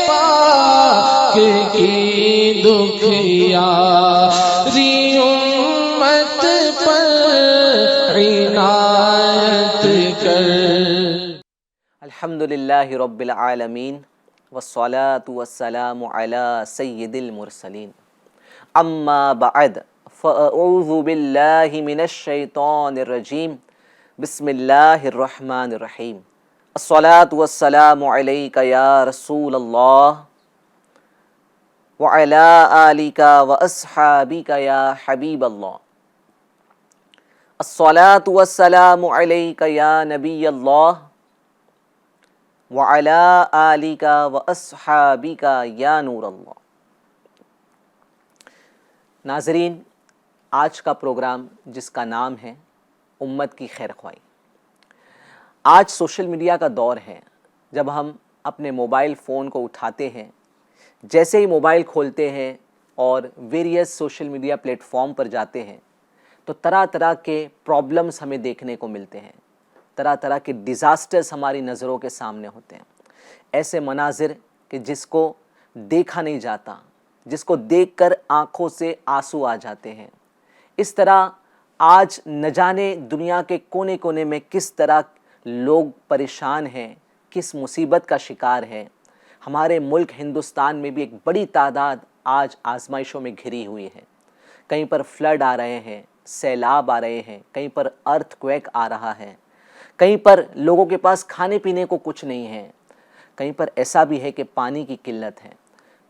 پاک کی دکھیاری امت پر عنایت کر۔ الحمدللہ رب العالمین والصلاة والسلام علی سید المرسلین، اما بعد فاعوذ باللہ من الشیطان الرجیم، بسم اللہ الرحمن الرحیم۔ الصلاة والسلام علیک یا رسول اللہ وعلی آلک واصحابک یا حبیب اللہ۔ الصلاة والسلام علیک یا نبی اللہ وعلی آلک واصحابک یا نور اللہ۔ ناظرین، آج کا پروگرام جس کا نام ہے امت کی خیر خواہی۔ آج سوشل میڈیا کا دور ہے۔ جب ہم اپنے موبائل فون کو اٹھاتے ہیں، جیسے ہی موبائل کھولتے ہیں اور various social media platform پر جاتے ہیں تو طرح طرح کے پرابلمز ہمیں دیکھنے کو ملتے ہیں، طرح طرح کے ڈیزاسٹرز ہماری نظروں کے سامنے ہوتے ہیں، ایسے مناظر کہ جس کو دیکھا نہیں جاتا، جس کو دیکھ کر آنکھوں سے آنسو آ جاتے ہیں۔ اس طرح آج نہ جانے دنیا کے کونے کونے میں کس طرح لوگ پریشان ہیں، کس مصیبت کا شکار ہے۔ ہمارے ملک ہندوستان میں بھی ایک بڑی تعداد آج آزمائشوں میں گھری ہوئی ہے۔ کہیں پر فلڈ آ رہے ہیں، سیلاب آ رہے ہیں، کہیں پر ارتھ کویک آ رہا ہے، کہیں پر لوگوں کے پاس کھانے پینے کو کچھ نہیں ہے، کہیں پر ایسا بھی ہے کہ پانی کی قلت ہے۔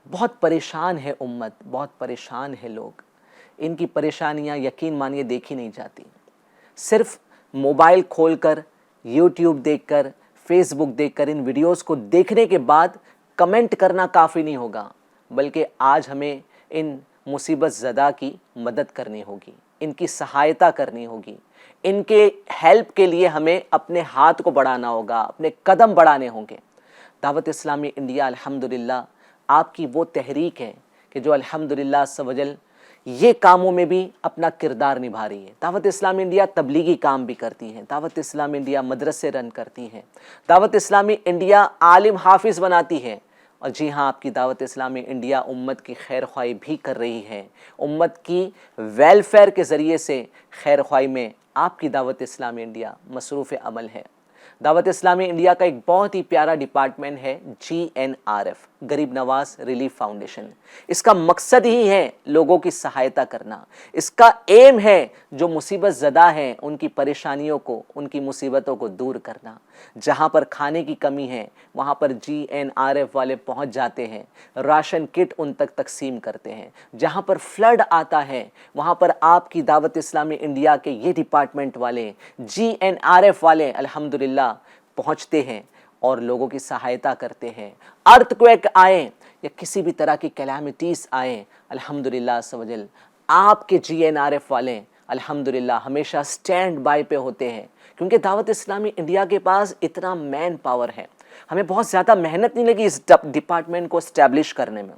بہت پریشان ہے امت، بہت پریشان ہے لوگ۔ ان کی پریشانیاں یقین مانیے دیکھی نہیں جاتی۔ صرف موبائل کھول کر، یوٹیوب دیکھ کر، فیس بک دیکھ کر، ان ویڈیوز کو دیکھنے کے بعد کمنٹ کرنا کافی نہیں ہوگا، بلکہ آج ہمیں ان مصیبت زدہ کی مدد کرنی ہوگی، ان کی سہایتا کرنی ہوگی، ان کے ہیلپ کے لیے ہمیں اپنے ہاتھ کو بڑھانا ہوگا، اپنے قدم بڑھانے ہوں گے۔ دعوت اسلامی انڈیا الحمدللہ آپ کی وہ تحریک ہے کہ جو الحمدللہ عز و جل یہ کاموں میں بھی اپنا کردار نبھا رہی ہے۔ دعوت اسلامی انڈیا تبلیغی کام بھی کرتی ہے، دعوت اسلامی انڈیا مدرسے رن کرتی ہے، دعوت اسلامی انڈیا عالم حافظ بناتی ہے، اور جی ہاں، آپ کی دعوت اسلامی انڈیا امت کی خیر خواہی بھی کر رہی ہے۔ امت کی ویلفیئر کے ذریعے سے خیر خواہی میں آپ کی دعوت اسلامی انڈیا مصروف عمل ہے۔ دعوت اسلامی انڈیا کا ایک بہت ہی پیارا ڈپارٹمنٹ ہے GNRF، غریب نواز ریلیف فاؤنڈیشن۔ اس کا مقصد ہی ہے لوگوں کی سہایتا کرنا۔ اس کا ایم ہے جو مصیبت زدہ ہیں ان کی پریشانیوں کو، ان کی مصیبتوں کو دور کرنا۔ جہاں پر کھانے کی کمی ہے وہاں پر GNRF والے پہنچ جاتے ہیں، راشن کٹ ان تک تقسیم کرتے ہیں۔ جہاں پر فلڈ آتا ہے وہاں پر آپ کی دعوت اسلامی انڈیا کے یہ ڈپارٹمنٹ والے، GNRF والے الحمدللہ پہنچتے ہیں اور لوگوں کی سہایتا کرتے ہیں۔ ارتھ کویک آئیں یا کسی بھی طرح کی کیلامیٹیز آئیں، الحمدللہ عز و جل آپ کے GNRF والے الحمدللہ ہمیشہ سٹینڈ بائی پہ ہوتے ہیں، کیونکہ دعوت اسلامی انڈیا کے پاس اتنا مین پاور ہے۔ ہمیں بہت زیادہ محنت نہیں لگی اس ڈپارٹمنٹ کو اسٹیبلش کرنے میں،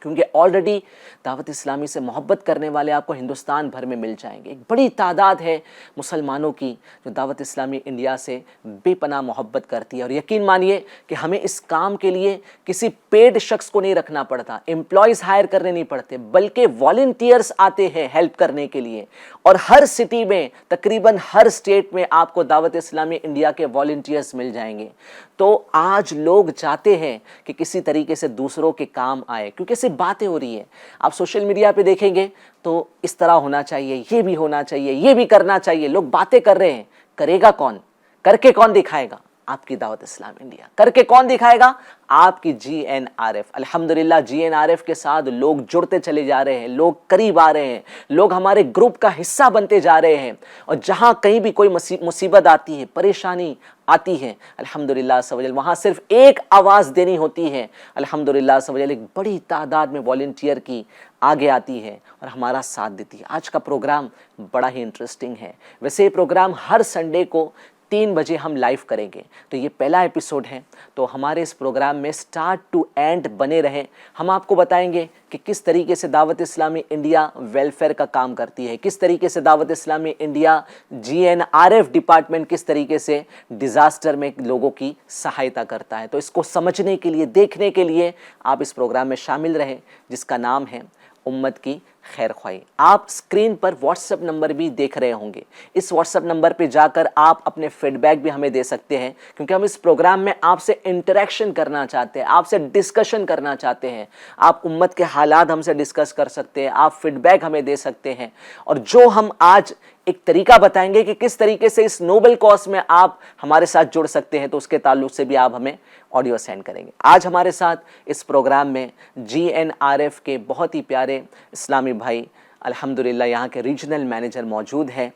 کیونکہ آلریڈی دعوت اسلامی سے محبت کرنے والے آپ کو ہندوستان بھر میں مل جائیں گے۔ ایک بڑی تعداد ہے مسلمانوں کی جو دعوت اسلامی انڈیا سے بے پناہ محبت کرتی ہے، اور یقین مانیے کہ ہمیں اس کام کے لیے کسی پیڈ شخص کو نہیں رکھنا پڑتا، امپلائیز ہائر کرنے نہیں پڑتے، بلکہ والنٹیئرز آتے ہیں ہیلپ کرنے کے لیے۔ اور ہر سٹی میں، تقریباً ہر اسٹیٹ میں آپ کو دعوت اسلامی انڈیا کے والنٹیئرز مل جائیں گے۔ تو آج لوگ چاہتے ہیں کہ کسی طریقے سے دوسروں کے کام آئے، کیونکہ صرف باتیں ہو رہی ہیں۔ آپ سوشل میڈیا پہ دیکھیں گے تو اس طرح ہونا چاہیے، یہ بھی ہونا چاہیے، یہ بھی کرنا چاہیے، لوگ باتیں کر رہے ہیں، کرے گا کون؟ کر کے کون دکھائے گا؟ آپ کی دعوت اسلام انڈیا۔ کر کے کون دکھائے گا؟ آپ کی GNRF۔ الحمدللہ GNRF کے ساتھ لوگ جڑتے چلے جا رہے ہیں، لوگ قریب آ رہے ہیں، لوگ ہمارے گروپ کا حصہ بنتے جا رہے ہیں، اور جہاں کہیں بھی کوئی مصیبت آتی ہے، پریشانی آتی ہے، الحمدللہ عز و جل وہاں صرف ایک آواز دینی ہوتی ہے، الحمدللہ عز و جل ایک بڑی تعداد میں والنٹیئر کی آگے آتی ہے اور ہمارا ساتھ دیتی ہے۔ آج کا پروگرام بڑا ہی انٹرسٹنگ ہے۔ ویسے یہ پروگرام ہر سنڈے کو 3 بجے ہم لائیو کریں گے. تو یہ پہلا ایپیسوڈ ہے. تو ہمارے اس پروگرام میں اسٹارٹ ٹو اینڈ بنے رہیں. ہم آپ کو بتائیں گے کہ کس طریقے سے دعوت اسلامی انڈیا ویلفیئر کا کام کرتی ہے, کس طریقے سے دعوت اسلامی انڈیا GNRF ڈپارٹمنٹ کس طریقے سے ڈیزاسٹر میں لوگوں کی سہایتا کرتا ہے. تو اس کو سمجھنے کے لیے, دیکھنے کے لیے آپ اس پروگرام میں شامل رہیں جس کا نام ہے امت کی خیر خواہی. آپ اسکرین پر واٹس ایپ نمبر بھی دیکھ رہے ہوں گے. اس واٹس ایپ نمبر پہ جا کر آپ اپنے فیڈ بیک بھی ہمیں دے سکتے ہیں, کیونکہ ہم اس پروگرام میں آپ سے انٹریکشن کرنا چاہتے ہیں, آپ سے ڈسکشن کرنا چاہتے ہیں. آپ امت کے حالات ہم سے ڈسکس کر سکتے ہیں, آپ فیڈ بیک ہمیں دے سکتے ہیں. اور جو ہم آج ایک طریقہ بتائیں گے کہ کس طریقے سے اس نوبل کاز میں آپ ہمارے ساتھ جڑ سکتے ہیں, تو اس کے تعلق سے بھی آپ ہمیں آڈیو سینڈ کریں گے. آج ہمارے ساتھ اس پروگرام میں GNRF کے بہت ہی پیارے اسلامی بھائی, الحمدللہ یہاں کے ریجنل مینیجر موجود ہیں,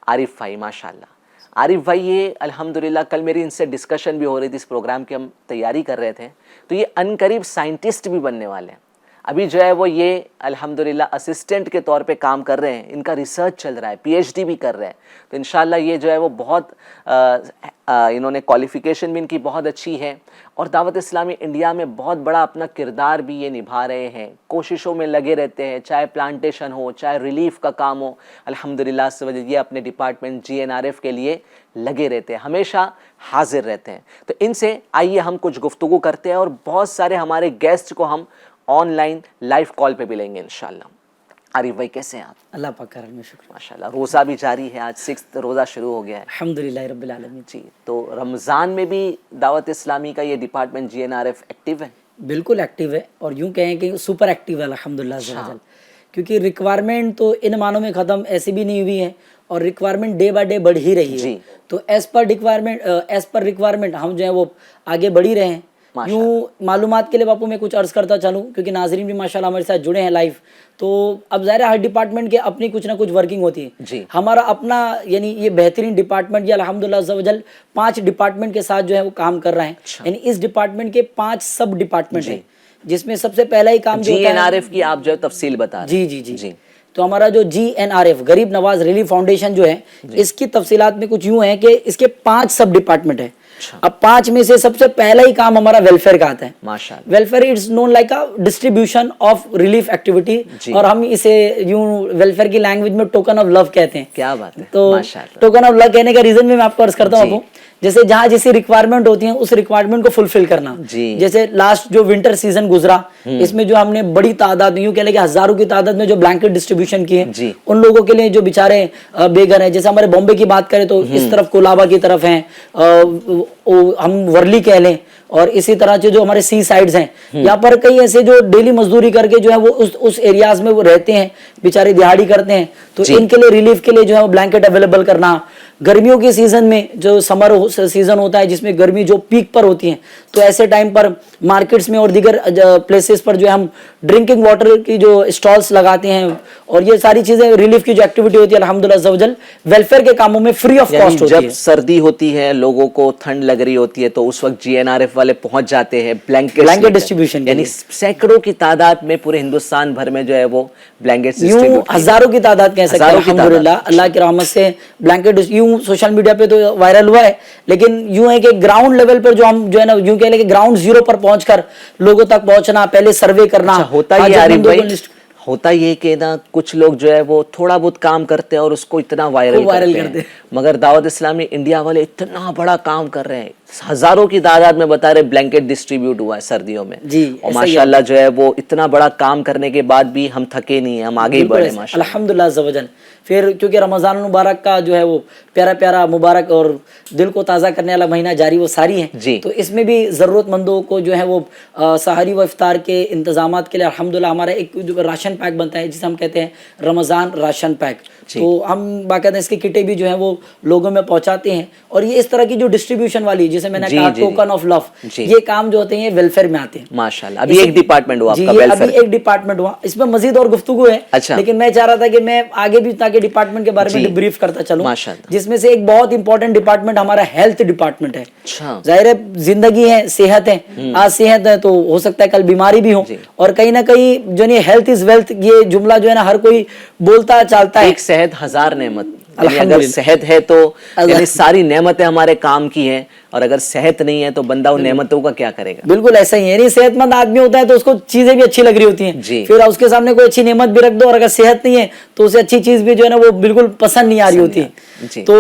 عارف بھائی. ماشاءاللہ عارف بھائی, یہ الحمدللہ کل میری ان سے ڈسکشن بھی ہو رہی تھی, اس پروگرام کی ہم تیاری کر رہے تھے, تو یہ ان قریب سائنٹسٹ بھی بننے والے ہیں. ابھی جو ہے وہ یہ الحمدللہ اسسٹنٹ کے طور پہ کام کر رہے ہیں, ان کا ریسرچ چل رہا ہے, PhD بھی کر رہے ہیں. تو انشاءاللہ یہ جو ہے وہ بہت انہوں نے کوالیفیکیشن بھی ان کی بہت اچھی ہے, اور دعوت اسلامی انڈیا میں بہت بڑا اپنا کردار بھی یہ نبھا رہے ہیں, کوششوں میں لگے رہتے ہیں, چاہے پلانٹیشن ہو, چاہے ریلیف کا کام ہو. الحمدللہ سے وجہ یہ اپنے ڈپارٹمنٹ GNRF کے لیے لگے رہتے ہیں, ہمیشہ حاضر رہتے ہیں. تو ان سے آئیے ہم کچھ گفتگو کرتے ہیں, اور بہت سارے ہمارے گیسٹ کو ہم آن لائن لائیو کال پہ بھی لیں گے انشاءاللہ. عارف بھائی کیسے ہیں آپ؟ اللہ پاک کا رحم و شکر. ماشاءاللہ روزہ بھی جاری ہے, آج 6 روزہ شروع ہو گیا ہے. الحمدللہ رب العالمین. جی, تو رمضان میں بھی دعوت اسلامی کا یہ ڈپارٹمنٹ GNRF ایکٹیو ہے؟ بالکل ایکٹیو ہے, اور یوں کہیں کہ سپر ایکٹیو ہے الحمدللہ عز و جل, کیونکہ ریکوائرمنٹ تو ان معنوں میں ختم ایسی بھی نہیں ہوئی ہے, اور ریکوائرمنٹ ڈے بائی ڈے بڑھ ہی رہی ہے. تو ایز پر ریکوائرمنٹ ہم جو ہے وہ آگے بڑھ ہی رہے ہیں. یوں معلومات کے لیے باپو میں کچھ عرض کرتا چلوں, کیونکہ ناظرین بھی ماشاءاللہ ہمارے ساتھ جڑے ہیں لائیو. تو اب ظاہر ہے ہر ڈپارٹمنٹ کے اپنی کچھ نہ کچھ ورکنگ ہوتی ہے. ہمارا اپنا یعنی یہ بہترین ڈپارٹمنٹ یہ الحمدللہ عز و جل 5 ڈپارٹمنٹ کے ساتھ جو ہے وہ کام کر رہا ہے. یعنی اس ڈپارٹمنٹ کے 5 سب ڈپارٹمنٹ ہیں, جس میں سب سے پہلا ہی کام جو GNRF کی آپ جو تفصیل بتا رہے ہیں. جی. تو ہمارا جو GNRF غریب نواز ریلیف فاؤنڈیشن جو ہے, اس کی تفصیلات میں کچھ یوں ہیں کہ اس کے 5 سب ڈپارٹمنٹ ہیں. اب 5 میں سے سب سے پہلا ہی کام ہمارا ویلفیئر کا آتا ہے. ماشاءاللہ welfare is known like a distribution of relief activity, اور ہم اسے یوں ویلفیئر کی لینگویج میں ٹوکن آف لو کہتے ہیں. کیا بات ہے. تو ٹوکن آف لو کہنے کا ریزن میں آپ کو عرض کرتا ہوں, جیسے جہاں جیسی ریکوائرمنٹ ہوتی ہیں اس ریکوائرمنٹ کو فلفل کرنا. جیسے لاسٹ جو ونٹر سیزن گزرا, اس میں جو ہم نے بڑی تعداد میں یوں کہہ لیں کہ ہزاروں کی تعداد میں جو بلینکٹ ڈسٹریبیوشن کی ہے, ان لوگوں کے لیے جو بیچارے بے گھر ہیں, جیسے ہمارے بامبے کی بات کریں تو اس طرف کولابا کی طرف ہیں, ہم ورلی کہہ لیں, اور اسی طرح سے جو ہمارے سی سائڈز ہیں, یہاں پر کئی ایسے جو ڈیلی مزدوری کر کے جو ہے وہ اس ایریاز میں وہ رہتے ہیں, بیچارے دہاڑی کرتے ہیں. تو ان کے لیے ریلیف کے لیے جو ہے وہ بلینکٹ اویلیبل کرنا. گرمیوں کے سیزن میں جو سمر سیزن ہوتا ہے جس میں گرمی جو پیک پر ہوتی ہیں, تو ایسے ٹائم پر مارکیٹس میں اور دیگر پلیسز پر جو ہے ہم ڈرنکنگ واٹر کی جو اسٹالس لگاتے ہیں, اور یہ ساری چیزیں ریلیف کی جو ایکٹیویٹی ہوتی ہے الحمدللہ عز و جل ویلفیئر کے کاموں میں فری آف کاسٹ ہوتی ہے. جب سردی ہوتی ہے, لوگوں کو ٹھنڈ لگ رہی ہوتی ہے, تو اس وقت GNRF والے پہنچ جاتے ہیں بلینکٹ ڈسٹریبیوشن, یعنی سینکڑوں کی تعداد میں پورے ہندوستان بھر میں جو ہے وہ بلینکٹ یوں ہزاروں کی تعداد کہہ سکتے ہیں الحمدللہ اللہ کی رحمت سے. بلینکٹ یوں سوشل میڈیا پہ تو وائرل ہوا ہے, لیکن یوں ہے کہ گراؤنڈ لیول پر جو ہم جو ہے نا یوں کہہ لیں کہ گراؤنڈ زیرو پر پہنچ کر لوگوں تک پہنچنا, پہلے سروے کرنا. ہوتا یہ کہ نا کچھ لوگ جو ہے وہ تھوڑا بہت کام کرتے ہیں اور اس کو اتنا وائرل کرتے ہیں, مگر دعوت اسلامی انڈیا والے اتنا بڑا کام کر رہے ہیں, ہزاروں کی تعداد میں بتا رہے بلینکٹ ڈسٹریبیوٹ ہوا ہے سردیوں میں. اور ماشاءاللہ جو ہے وہ اتنا بڑا کام کرنے کے بعد بھی ہم تھکے نہیں ہیں, ہم آگے ہی بڑھے ماشاءاللہ الحمدللہ عز و جل. پھر کیونکہ رمضان المبارک کا جو ہے وہ پیارا پیارا مبارک اور دل کو تازہ کرنے والا مہینہ جاری وہ ساری ہے, تو اس میں بھی ضرورت مندوں کو جو ہے وہ سحری و افطار کے انتظامات کے لیے الحمدللہ ہمارا ایک راشن پیک بنتا ہے جسے ہم کہتے ہیں رمضان راشن پیک. تو ہم باقاعدہ اس کی کٹیں بھی جو ہیں وہ لوگوں میں پہنچاتے ہیں, اور یہ اس طرح کی جو ڈسٹریبیوشن والی جسے میں نے کہا ٹوکن آف لو, یہ کام جو ہوتے ہیں یہ ویلفیئر میں آتے ہیں ماشاءاللہ. ابھی ایک ڈپارٹمنٹ ہوا آپ کا ویلفیئر, ابھی ایک ڈپارٹمنٹ ہوا, اس میں مزید اور گفتگو ہے, لیکن میں چاہ رہا تھا کہ میں آگے بھی تاکہ ڈپارٹمنٹ کے بارے میں بریف کرتا چلوں, جس میں سے ایک بہت امپورٹنٹ ڈپارٹمنٹ ہمارا ہیلتھ ڈپارٹمنٹ ہے. ظاہر ہے زندگی ہے, صحت ہے, آج صحت ہے تو ہو سکتا ہے کل بیماری بھی ہو, اور کہیں نہ کہیں جو نہیں ہیلتھ از ویلتھ یہ جملہ جو ہے نا ہر کوئی بولتا چالتا ہے. ایک صحت ہزار نعمت, یعنی اگر صحت ہے تو یعنی ساری نعمتیں ہمارے کام کی ہیں, اور اگر صحت نہیں ہے تو بندہ ان نعمتوں کا کیا کرے گا. بالکل ایسا ہی ہے, یعنی صحت مند آدمی ہوتا ہے تو اس کو چیزیں بھی اچھی لگ رہی ہوتی ہیں, پھر اس کے سامنے کوئی اچھی نعمت بھی رکھ دو اور اگر صحت نہیں ہے تو اسے اچھی چیز بھی جو ہے نا وہ بالکل پسند نہیں آ رہی ہوتی ہے. تو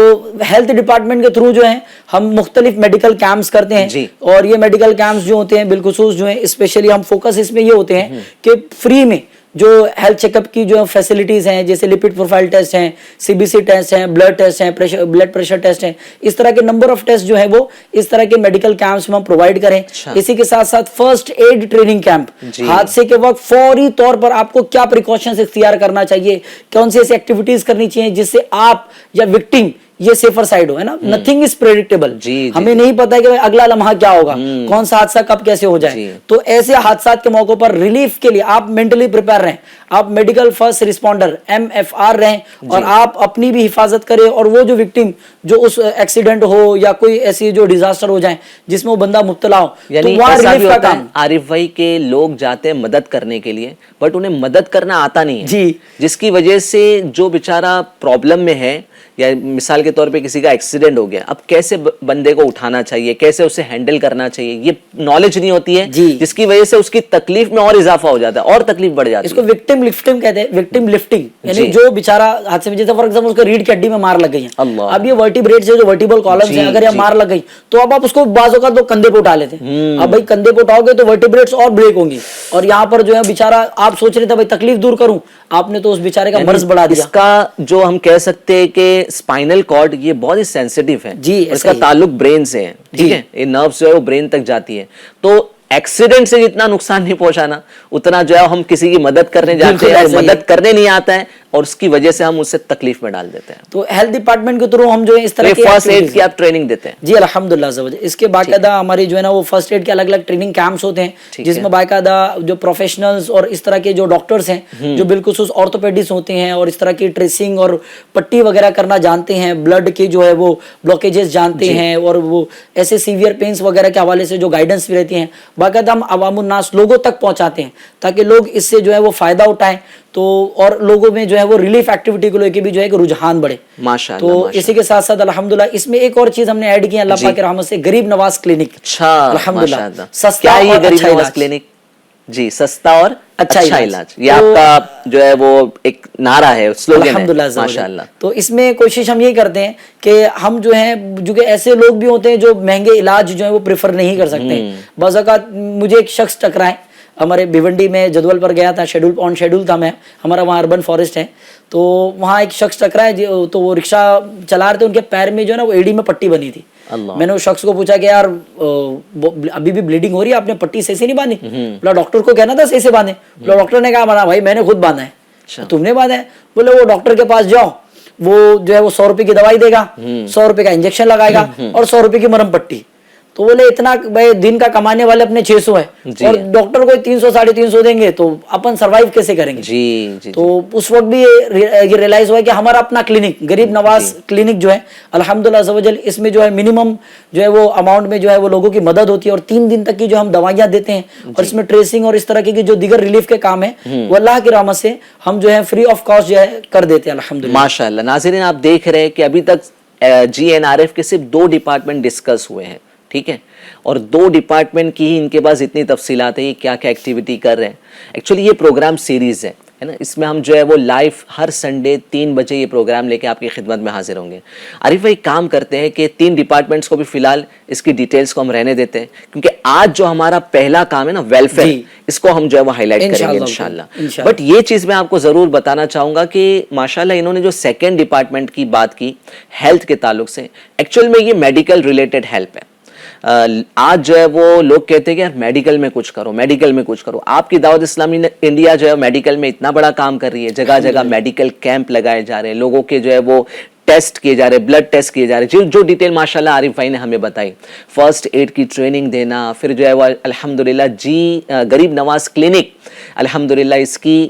ہیلتھ ڈپارٹمنٹ کے تھرو جو ہے ہم مختلف میڈیکل کیمپس کرتے ہیں, اور یہ میڈیکل کیمپس جو ہوتے ہیں بالخصوص جو ہیں اسپیشلی ہم فوکس اس میں یہ ہوتے ہیں کہ فری میں جو ہیلتھ چیک اپ کی جو فیسلٹیز ہیں, جیسے لپڈ پروفائل ٹیسٹ ہیں, سی بی سی ٹیسٹ ہیں, بلڈ ٹیسٹ ہیں, بلڈ پریشر ٹیسٹ ہیں, اس طرح کے نمبر آف ٹیسٹ جو ہے وہ اس طرح کے میڈیکل کیمپس میں ہم پرووائڈ کریں. اسی کے ساتھ ساتھ فرسٹ ایڈ ٹریننگ کیمپ, حادثے کے وقت فوری طور پر آپ کو کیا پریکاشنز اختیار کرنا چاہیے, کون سی ایسی ایکٹیویٹیز کرنی چاہیے جس سے آپ یا وکٹم یہ سیفر سائڈ ہو, ہے نا. نتھنگ از پریڈکٹیبل, ہمیں نہیں پتا کہ اگلا لمحہ کیا ہوگا, کون سا حادثہ کب کیسے ہو جائے. تو ایسے حادثات کے موقع پر ریلیف کے لیے آپ مینٹلی پریپیئر رہیں, آپ میڈیکل فرسٹ رسپونڈر MFR رہیں, اور آپ اپنی بھی حفاظت کریں, اور وہ جو وکٹم جو اس ایکسیڈنٹ ہو یا کوئی ایسی جو ڈیزاسٹر ہو جائیں جس میں وہ بندہ مبتلا ہو, یعنی وہاں ریلیف کا کام. عارف بھائی کے لوگ جاتے ہیں مدد کرنے کے لیے, بٹ انہیں مدد کرنا آتا نہیں ہے, جی, جس کی وجہ سے جو بیچارہ پرابلم میں ہے, یا مثال کے طور پہ کسی کا ایکسیڈنٹ ہو گیا, اب کیسے بندے کو اٹھانا چاہیے, کیسے اسے ہینڈل کرنا چاہیے, یہ نالج نہیں ہوتی ہے, جس کی وجہ سے اس کی تکلیف میں اور اضافہ ہو جاتا ہے, اور تکلیف بڑھ جاتی ہے. اس کو وکٹم لفٹنگ کہتے ہیں, وکٹم لفٹنگ, یعنی جو بیچارہ حادثے میں, جیسے فار ایگزامپل اس کو ریڑھ کی ہڈی میں مار لگ گئی ہے, اب یہ ورٹیبریٹس ہے جو ورٹیبل کالمز ہیں, اگر یہ مار لگ گئی تو اب آپ اس کو بعض اوقات تو کندھے پہ اٹھا لیتے ہیں. اب بھائی کندھے پہ اٹھاؤ گے تو ورٹیبریٹس اور بریک ہوں گی, اور یہاں پر جو ہے بیچارہ آپ سوچ رہے تھے بھائی تکلیف دور کروں, آپ نے تو اس بیچارے کا مرض بڑھا دیا. اس کا جو ہم کہہ سکتے ہیں کہ اسپائنل کارڈ یہ بہت ہی سینسیٹیو ہے, اس کا تعلق برین سے ہے, ٹھیک ہے, یہ نروز جو ہے وہ برین تک جاتی ہے. تو ایکسیڈنٹ سے جتنا نقصان نہیں پہنچانا, اتنا جو ہے ہم کسی کی مدد کرنے جاتے ہیں, مدد کرنے نہیں آتا ہے, اور اس کی وجہ سے ہم اسے تکلیف میں ڈال دیتے ہیں. تو ہیلتھ ڈپارٹمنٹ کے تھرو ہم جو ہے اس طرح کی فرسٹ ایڈ کی آپ ٹریننگ دیتے ہیں؟ جی الحمدللہ. اس کے باقاعدہ ہماری جو ہے نا وہ فرسٹ ایڈ کے الگ الگ ٹریننگ کیمپس ہوتے ہیں, جس میں باقاعدہ جو پروفیشنلز اور اس طرح کے جو ڈاکٹرز ہیں جو بالخصوص آرتھوپیڈسٹ ہوتے ہیں اور اس طرح کی ٹریسنگ اور پٹی وغیرہ کرنا جانتے ہیں, بلڈ کے جو ہے وہ بلاکیجز جانتے ہیں, اور وہ ایسے سیویئر پینس وغیرہ کے حوالے سے جو گائیڈنس بھی رہتی ہیں, باقاعدہ ہم عوام الناس لوگوں تک پہنچاتے ہیں تاکہ لوگ اس سے جو ہے وہ فائدہ اٹھائیں, تو اور لوگوں میں جو ہے وہ ریلیف ایکٹیویٹی کو لے کے بھی جو ہے کہ رجحان بڑھے. ماشاءاللہ. تو اسی کے ساتھ ساتھ الحمدللہ اس میں ایک اور چیز ہم نے ایڈ کی ہے اللہ پاک کی رحمت سے, غریب نواز کلینک. اچھا, الحمدللہ سستا اور غریب نواز کلینک. جی, سستا اور اچھا علاج, یہ آپ کا جو ہے وہ ایک نعرہ ہے, سلوگن ہے. الحمدللہ ماشاءاللہ. تو اس میں کوشش ہم یہ کرتے ہیں کہ ہم جو ہیں, جو کہ ایسے لوگ بھی ہوتے ہیں جو مہنگے علاج جو ہے وہ پریفر نہیں کر سکتے. بعض اوقات مجھے ایک شخص ٹکرائے, ہمارے بھیونڈی میں جدول پر گیا تھا, شیڈول آن شیڈول تھا, میں ہمارا وہاں اربن فارسٹ ہے, تو وہاں ایک شخص ٹکرائے, تو وہ رکشہ چلا رہے تھے, ان کے پیر میں جو ہے نا وہ ایڑی میں پٹی بنی تھی. میں نے اس شخص کو پوچھا کہ یار ابھی بھی بلیڈنگ ہو رہی ہے, آپ نے پٹی صحیح سے نہیں باندھی؟ بولا ڈاکٹر کو کہنا تھا صحیح سے باندھے. بولا ڈاکٹر نے کہا بنا بھائی میں نے خود باندھا ہے. تم نے باندھا ہے؟ بولے وہ ڈاکٹر کے پاس جاؤ, وہ جو ہے وہ 100 روپے کی دوائی دے گا, 100 روپے کا انجیکشن لگائے گا, اور 100 روپے کی مرہم پٹی. تو بولے اتنا بھائی دن کا کمانے والے اپنے 600 ہے, اور ڈاکٹر کو 300 350 دیں گے تو اپن سروائیو کیسے کریں گے. تو اس وقت بھی یہ ریلائز ہوا کہ ہمارا اپنا کلینک غریب نواز کلینک جو ہے الحمدللہ عزوجل, اس میں جو ہے منیمم جو ہے وہ اماؤنٹ میں جو ہے وہ لوگوں کی مدد ہوتی ہے, اور 3 دن تک کی جو ہم دوائیاں دیتے ہیں, اور اس میں ٹریسنگ اور اس طرح کی جو دیگر ریلیف کے کام ہیں وہ اللہ کی رحمت سے ہم جو ہے فری آف کاسٹ جو ہے کر دیتے ہیں الحمدللہ. ماشاءاللہ. ناظرین آپ دیکھ رہے ہیں کہ ابھی تک GNRF کے صرف 2 ڈپارٹمنٹ ڈسکس ہوئے ہیں, ٹھیک ہے, اور 2 ڈپارٹمنٹ کی ہی ان کے پاس اتنی تفصیلات ہیں, یہ کیا کیا ایکٹیویٹی کر رہے ہیں. ایکچولی یہ پروگرام سیریز ہے نا, اس میں ہم جو ہے وہ لائیو ہر سنڈے 3 بجے یہ پروگرام لے کے آپ کی خدمت میں حاضر ہوں گے. عارف بھائی کام کرتے ہیں کہ 3 ڈپارٹمنٹس کو بھی فی الحال اس کی ڈیٹیلز کو ہم رہنے دیتے ہیں, کیونکہ آج جو ہمارا پہلا کام ہے نا ویلفیئر, اس کو ہم جو ہے وہ ہائی لائٹ کریں گے انشاءاللہ. بٹ یہ چیز میں آپ کو ضرور بتانا چاہوں گا کہ ماشاءاللہ انہوں نے جو سیکنڈ ڈپارٹمنٹ کی بات کی ہیلتھ کے تعلق سے, ایکچوئل میں یہ میڈیکل ریلیٹڈ ہیلپ ہے. آج جو ہے وہ لوگ کہتے ہیں کہ یار میڈیکل میں کچھ کرو, میڈیکل میں کچھ کرو. آپ کی دعوت اسلامی انڈیا جو ہے میڈیکل میں اتنا بڑا کام کر رہی ہے, جگہ جگہ میڈیکل کیمپ لگائے جا رہے ہیں, لوگوں کے جو ہے وہ ٹیسٹ کیے جا رہے, بلڈ ٹیسٹ کیے جا رہے, جو ڈیٹیل ماشاءاللہ عارف بھائی نے ہمیں بتائی. فرسٹ ایڈ کی ٹریننگ دینا, پھر جو ہے وہ الحمدللہ غریب نواز کلینک الحمدللہ اس کی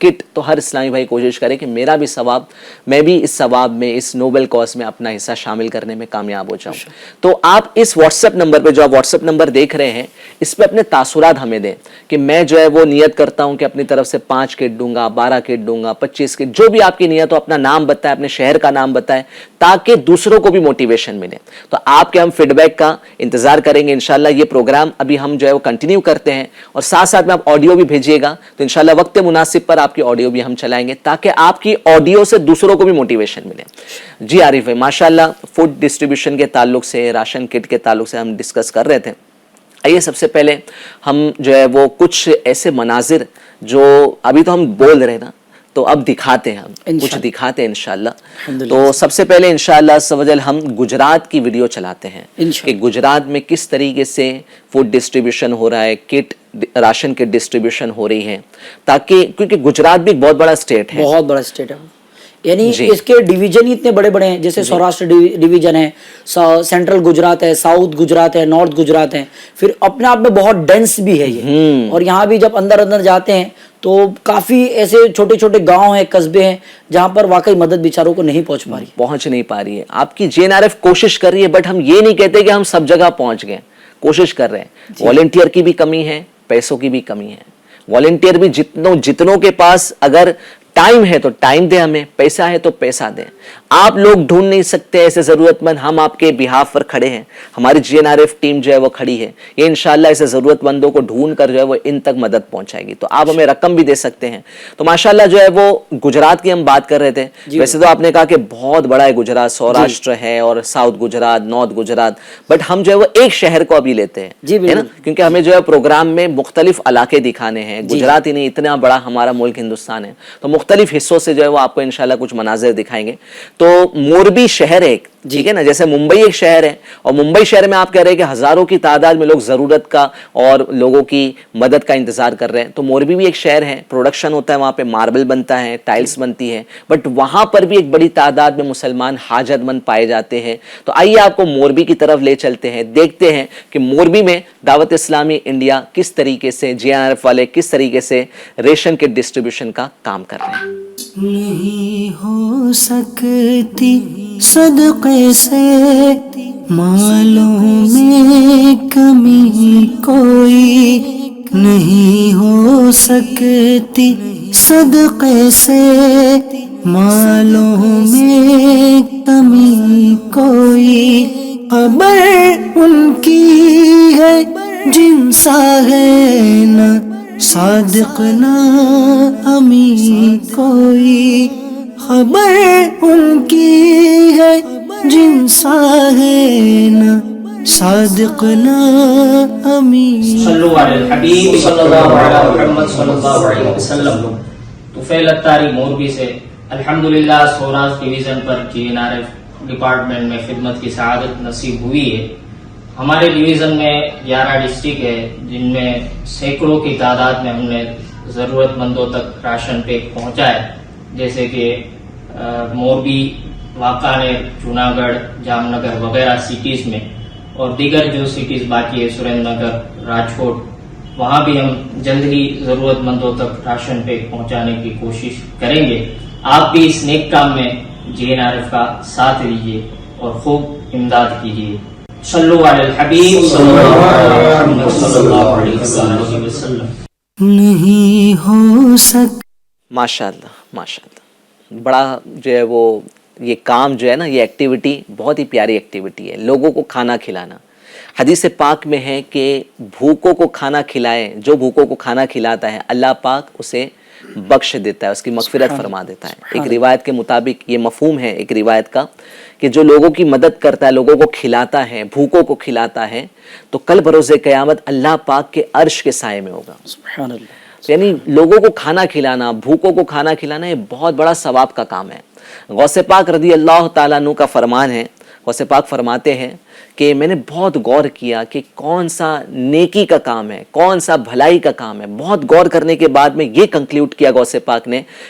کٹ, تو ہر اسلامی بھائی کوشش کرے کہ میرا بھی ثواب, میں بھی اس ثواب میں, اس نوبل کاز میں اپنا حصہ شامل کرنے میں کامیاب ہو جاؤں. تو آپ اس واٹس ایپ نمبر پہ, جو آپ واٹس ایپ نمبر دیکھ رہے ہیں, اس پہ اپنے تاثرات ہمیں دیں کہ میں جو ہے وہ نیت کرتا ہوں کہ اپنی طرف سے 5 کٹ دوں گا, 12 کٹ دوں گا, 25 کٹ, جو بھی آپ کی نیت ہو, اپنا نام بتائیں, اپنے شہر کا نام بتائیں, تاکہ دوسروں کو بھی موٹیویشن ملے. تو آپ کے ہم فیڈ بیک کا انتظار کریں گے انشاءاللہ. یہ پروگرام ابھی ہم جو ہے وہ کنٹینیو کرتے ہیں, اور ساتھ ساتھ میں آپ آڈیو بھی بھیجیے گا, تو انشاءاللہ وقت مناسب پر آپ کی آڈیو بھی ہم چلائیں گے, تاکہ آپ کی آڈیو سے دوسروں کو بھی موٹیویشن ملے. جی عارف بھائی, ماشاءاللہ فوڈ ڈسٹریبیوشن کے تعلق سے, راشن کٹ کے تعلق سے ہم ڈسکس کر رہے تھے. آئیے سب سے پہلے ہم جو ہے وہ کچھ ایسے مناظر جو ابھی تو ہم بول رہے ہیں نا, تو اب دکھاتے ہیں, ہم کچھ دکھاتے ہیں انشاءاللہ. تو سب سے پہلے انشاءاللہ عز و جل ہم گجرات کی ویڈیو چلاتے ہیں کہ گجرات میں کس طریقے سے فوڈ ڈسٹریبیوشن ہو رہا ہے, کٹ, راشن کٹ ڈسٹریبیوشن ہو رہی ہے, تاکہ کیونکہ گجرات بھی ایک بہت بڑا اسٹیٹ ہے, بہت بڑا اسٹیٹ ہے, یعنی اس کے ڈویژن ہی اتنے بڑے بڑے ہیں, جیسے سوراشٹر ڈویژن ہے, سینٹرل گجرات ہے, ساؤتھ گجرات ہے, نارتھ گجرات ہے, پھر اپنے آپ میں بہت ڈینس بھی ہے یہ. اور یہاں بھی جب اندر جاتے ہیں تو کافی ایسے چھوٹے چھوٹے گاؤں ہیں, قصبے ہیں, جہاں پر واقعی مدد بیچاروں کو نہیں پہنچ پا رہی ہے. آپ کی JNRF کوشش کر رہی ہے, بٹ ہم یہ نہیں کہتے کہ ہم سب جگہ پہنچ گئے, کوشش کر رہے ہیں. والنٹیئر کی بھی کمی ہے, پیسوں کی بھی کمی ہے. والنٹیئر بھی جتنوں کے پاس اگر ٹائم ہے تو ٹائم دیں ہمیں, پیسہ ہے تو پیسہ دیں. آپ لوگ ڈھونڈ نہیں سکتے ایسے ضرورت مند, ہم آپ کے بہاف پر کھڑے ہیں, ہماری JNRF ٹیم جو ہے وہ کھڑی ہے, یہ انشاءاللہ ایسے ضرورت مندوں کو ڈھونڈ کر جو ہے وہ ان تک مدد پہنچائے گی. تو آپ ہمیں رقم بھی دے سکتے ہیں. تو ماشاءاللہ جو ہے وہ گجرات کی ہم بات کر رہے تھے. ویسے تو آپ نے کہا کہ بہت بڑا ہے گجرات, سوراشٹر ہے اور south Gujarat, north Gujarat, but ہم جو ہے وہ ایک شہر کو ابھی لیتے ہیں, ہے نا, کیونکہ ہمیں جو ہے پروگرام میں مختلف علاقے دکھانے ہیں. گجرات ہی نہیں, اتنا بڑا ہمارا ملک ہندوستان ہے, تو مختلف حصوں سے جو ہے وہ آپ کو انشاءاللہ کچھ مناظر دکھائیں گے. تو موربی شہر ایک, ٹھیک ہے نا, جیسے ممبئی ایک شہر ہے, اور ممبئی شہر میں آپ کہہ رہے ہیں کہ ہزاروں کی تعداد میں لوگ ضرورت کا اور لوگوں کی مدد کا انتظار کر رہے ہیں. تو موربی بھی ایک شہر ہے, پروڈکشن ہوتا ہے وہاں پہ, ماربل بنتا ہے, ٹائلز بنتی ہے, بٹ وہاں پر بھی ایک بڑی تعداد میں مسلمان حاجت مند پائے جاتے ہیں. تو آئیے آپ کو موربی کی طرف لے چلتے ہیں, دیکھتے ہیں کہ موربی میں دعوت اسلامی انڈیا کس طریقے سے, JNRF والے کس طریقے سے ریشن کے ڈسٹریبیوشن کا کام کر رہے ہیں. نہیں ہو سکتی صدقے سے مالوں میں کمی کوئی, نہیں ہو سکتی صدقے سے مالوں میں کمی کوئی. خبر ان کی ہے جن سا ہے نہ صادق نہ امی کوئی. خبر ان کی ہے جن سا ہے نہ صادق نہ امی. صلو علی الحبیب صلی اللہ علیہ محمد صلی اللہ علیہ وسلم. طفیل اتاری موربی سے الحمدللہ سوراشٹر ڈویژن پر JNRF ڈپارٹمنٹ میں خدمت کی سعادت نصیب ہوئی ہے. ہمارے ڈویژن میں 11 ڈسٹرکٹ ہے, جن میں سینکڑوں کی تعداد میں ہم نے ضرورت مندوں تک راشن پیک پہنچا ہے, جیسے کہ موربی, واکانیر, جوناگڑھ, جام نگر وغیرہ سٹیز میں, اور دیگر جو سٹیز باقی ہے سریندر نگر, راجکوٹ, وہاں بھی ہم جلد ہی ضرورت مندوں تک راشن پیک پہنچانے کی کوشش کریں گے. آپ بھی اس نیک کام میں JNRF کا ساتھ لیجیے اور خوب امداد کیجیے. صلو علی الحبیب صلی اللہ علیہ وسلم. نہیں ہو سک. ماشاءاللہ ماشاءاللہ, بڑا جو ہے وہ یہ کام جو ہے نا, یہ ایکٹیویٹی بہت ہی پیاری ایکٹیویٹی ہے, لوگوں کو کھانا کھلانا. حدیث پاک میں ہے کہ بھوکوں کو کھانا کھلائے, جو بھوکوں کو کھانا کھلاتا ہے اللہ پاک اسے بخش دیتا ہے, اس کی مغفرت فرما دیتا ہے. ایک روایت کے مطابق یہ مفہوم ہے ایک روایت کا کہ جو لوگوں کی مدد کرتا ہے, لوگوں کو کھلاتا ہے, بھوکوں کو کھلاتا ہے, تو کل بروز قیامت اللہ پاک کے عرش کے سائے میں ہوگا. سبحان اللہ. یعنی لوگوں کو کھانا کھلانا, بھوکوں کو کھانا کھلانا, یہ بہت بڑا ثواب کا کام ہے. غوث پاک رضی اللہ تعالیٰ عنہ کا فرمان ہے, غوث پاک فرماتے ہیں کہ میں نے بہت غور کیا کہ کون سا نیکی کا کام ہے, کون سا بھلائی کا کام ہے. بہت غور کرنے کے بعد میں یہ کنکلیوڈ کیا غوث پاک نے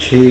6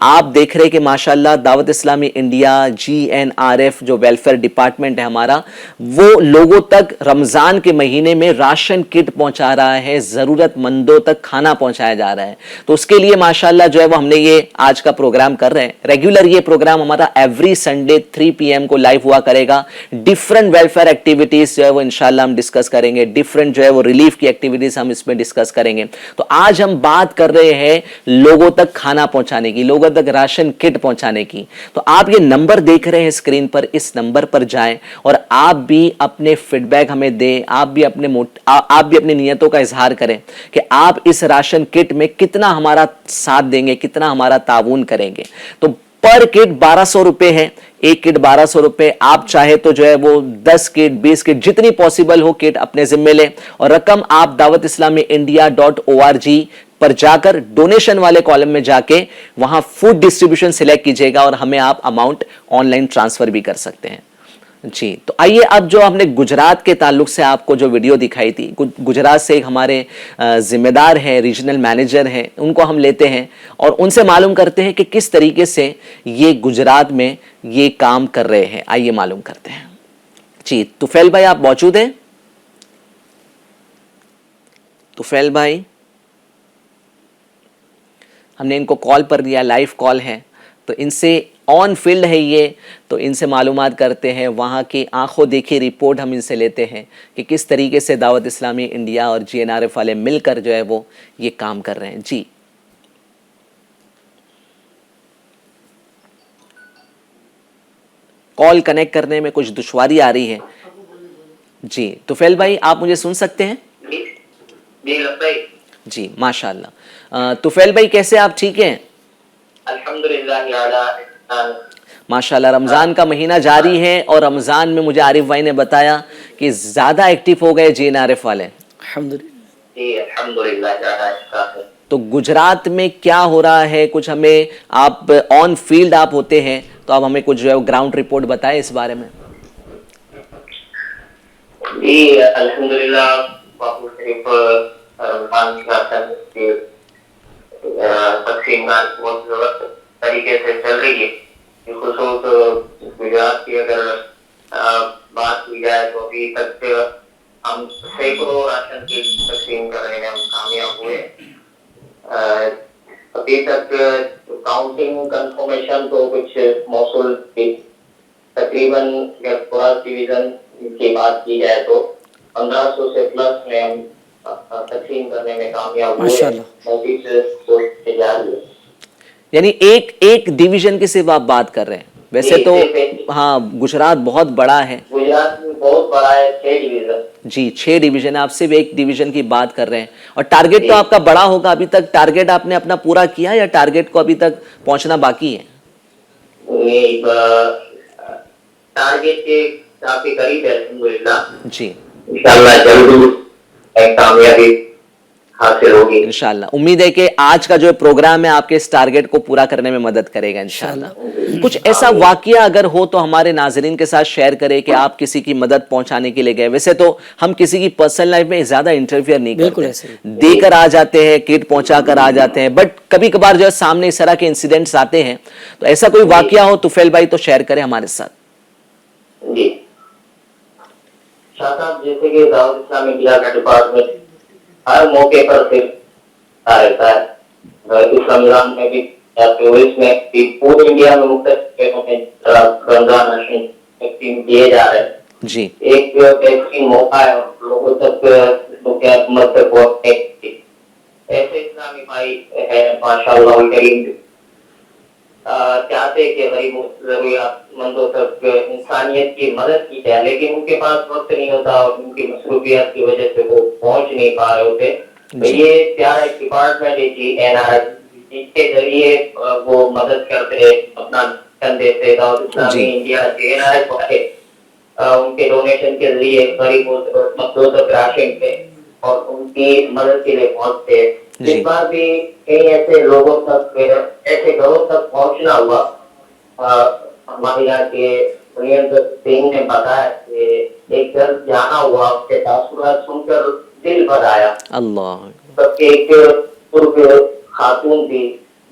آپ دیکھ رہے کہ ماشاءاللہ دعوت اسلامی انڈیا GNRF جو ویلفیئر ڈپارٹمنٹ ہے ہمارا، وہ لوگوں تک رمضان کے مہینے میں راشن کٹ پہنچا رہا ہے، ضرورت مندوں تک کھانا پہنچایا جا رہا ہے. تو اس کے لیے ماشاءاللہ جو ہے وہ ہم نے یہ آج کا پروگرام کر رہے ہیں. ریگولر یہ پروگرام ہمارا ایوری سنڈے 3 PM کو لائیو ہوا کرے گا. ڈفرنٹ ویلفیئر ایکٹیویٹیز جو ہے وہ انشاءاللہ ہم ڈسکس کریں گے، ڈفرنٹ جو ہے وہ ریلیف کی ایکٹیویٹیز ہم اس میں ڈسکس کریں گے. تو آج ہم بات کر رہے ہیں لوگوں تک کھانا پہنچانے کی، لوگوں تک راشن کٹ پہنچانے کی. تو آپ یہ نمبر دیکھ رہے ہیں اسکرین پر، اس نمبر پر جائیں اور آپ بھی اپنے فیڈ بیک ہمیں دیں، آپ بھی اپنی نیتوں کا اظہار کریں کہ آپ اس راشن کٹ میں کتنا ہمارا ساتھ دیں گے، کتنا ہمارا تعاون کریں گے. تو پر کٹ 1200 روپے ہے، ایک کٹ 1200 روپے. آپ چاہے تو جو ہے وہ 10 کٹ 20 کٹ جتنی پاسبل ہو کٹ اپنے ذمے لیں، اور رقم آپ دعوت اسلامی india.org پر جا کر ڈونیشن والے کالم میں جا کے وہاں فوڈ ڈسٹریبیوشن سلیکٹ کیجئے گا اور ہمیں آپ اماؤنٹ آن لائن ٹرانسفر بھی کر سکتے ہیں. جی تو آئیے اب جو ہم نے گجرات کے تعلق سے آپ کو جو ویڈیو دکھائی تھی، گجرات سے ایک ہمارے ذمہ دار ہیں، ریجنل مینیجر ہیں، ان کو ہم لیتے ہیں اور ان سے معلوم کرتے ہیں کہ کس طریقے سے یہ گجرات میں یہ کام کر رہے ہیں. آئیے معلوم کرتے ہیں. جی طفیل بھائی آپ موجود ہیں؟ طفیل بھائی، ہم نے ان کو کال پر لیا، لائیو کال ہے، تو ان سے آن فیلڈ ہے یہ، تو ان سے معلومات کرتے ہیں. وہاں کی آنکھوں دیکھی رپورٹ ہم ان سے لیتے ہیں کہ کس طریقے سے دعوت اسلامی انڈیا اور GNRF والے مل کر جو ہے وہ یہ کام کر رہے ہیں. جی کال کنیکٹ کرنے میں کچھ دشواری آ رہی ہے. جی طفیل بھائی آپ مجھے سن سکتے ہیں؟ جی ماشاءاللہ. طفیل بھائی کیسے آپ ٹھیک ہیں؟ الحمدللہ ماشاءاللہ. رمضان کا مہینہ جاری ہے اور رمضان میں مجھے عارف بھائی نے بتایا کہ زیادہ ایکٹیو ہو گئے GNRF والے. الحمدللہ. تو گجرات میں کیا ہو رہا ہے کچھ ہمیں، آپ آن فیلڈ آپ ہوتے ہیں تو آپ ہمیں کچھ جو ہے گراؤنڈ رپورٹ بتائیں اس بارے میں. جی الحمدللہ. باپو شریف رمضان کی تقسیم بہت ضرورت طریقے سے چل رہی ہے. خصوص گجرات کی اگر بات کی جائے تو ابھی تک ہم سینکڑوں راشن کی تقسیم کرنے میں ہم کامیاب ہوئے. ابھی تک کاؤنٹنگ کنفرمیشن تو کچھ موصول تھی، تقریباً فوراس ڈویژن کی بات کی جائے تو 1500 سے پلس میں ہم تقسیم کرنے میں کامیاب ہوئے. مزید کوشش جاری ہے. یعنی ایک ڈویژن کی صرف آپ بات کر رہے ہیں، ویسے تو ہاں گجرات بہت بڑا ہے. گجرات میں بہت بڑا ہے، 6 ڈویژن. جی 6 ڈویژن، آپ صرف ایک ڈویژن کی بات کر رہے ہیں. اور ٹارگٹ تو آپ کا بڑا ہوگا. ابھی تک ٹارگٹ آپ نے اپنا پورا کیا یا ٹارگٹ کو ابھی تک پہنچنا باقی ہے؟ ٹارگٹ کے کافی قریب ہے الحمدللہ. جی انشاءاللہ جلد کامیابی حاصل ہوگی انشاءاللہ. امید ہے کہ آج کا جو پروگرام ہے آپ کے اس ٹارگٹ کو پورا کرنے میں مدد کرے گا انشاءاللہ. کچھ ایسا واقعہ اگر ہو تو ہمارے ناظرین کے ساتھ شیئر کرے کہ آپ کسی کی مدد پہنچانے کے لیے گئے. ویسے تو ہم کسی کی پرسنل لائف میں زیادہ انٹرفیئر نہیں کرتے، دے کر آ جاتے ہیں، کٹ پہنچا کر آ جاتے ہیں، بٹ کبھی کبھار جو ہے سامنے اس طرح کے انسیڈنٹس آتے ہیں. تو ایسا کوئی واقعہ ہو طفیل بھائی تو شیئر کریں ہمارے ساتھ. جی شاہ صاحب، جیسے کہ دعوت اسلامی انڈیا کا ڈپارٹمنٹ ہر موقع پر پھر رہتا ہے. اس رمضان میں بھی ٹورسٹ میں پورے انڈیا میں مختلف جگہوں میں رمضان راشن تقسیم کیے جا رہے ہیں. جی ایک بہترین موقع ہے لوگوں تک حکومت تک پہنچنے کی. ایسے اسلامی بھائی ہے ماشاءاللہ کریم، چاہتے کہ غریب ضروریات مندوں تک انسانیت کی مدد کی جائے، لیکن ان کے پاس وقت نہیں ہوتا اور ان کی مصروفیات کی وجہ سے وہ پہنچ نہیں پا رہے ہوتے. یہ پیارا ایک ڈپارٹمنٹ ہے GNRF، جس کے ذریعے وہ مدد کرتے، اپنا ڈونیشن دیتے. دعوت اسلامی انڈیا GNRF والے ان کے ڈونیشن کے ذریعے غریبوں مندوں تک راشن پہ اور ان کی مدد کے لیے پہنچتے. اس بار بھی کئی ایسے لوگوں تک، ایسے گھروں تک پہنچنا ہوا. ہمارے یہاں کے وریندر سنگھ نے بتایا کہ ایک گھر جانا ہوا، اس کے تاثرات سن کر دل بھر آیا. اللہ ایک خاتون تھی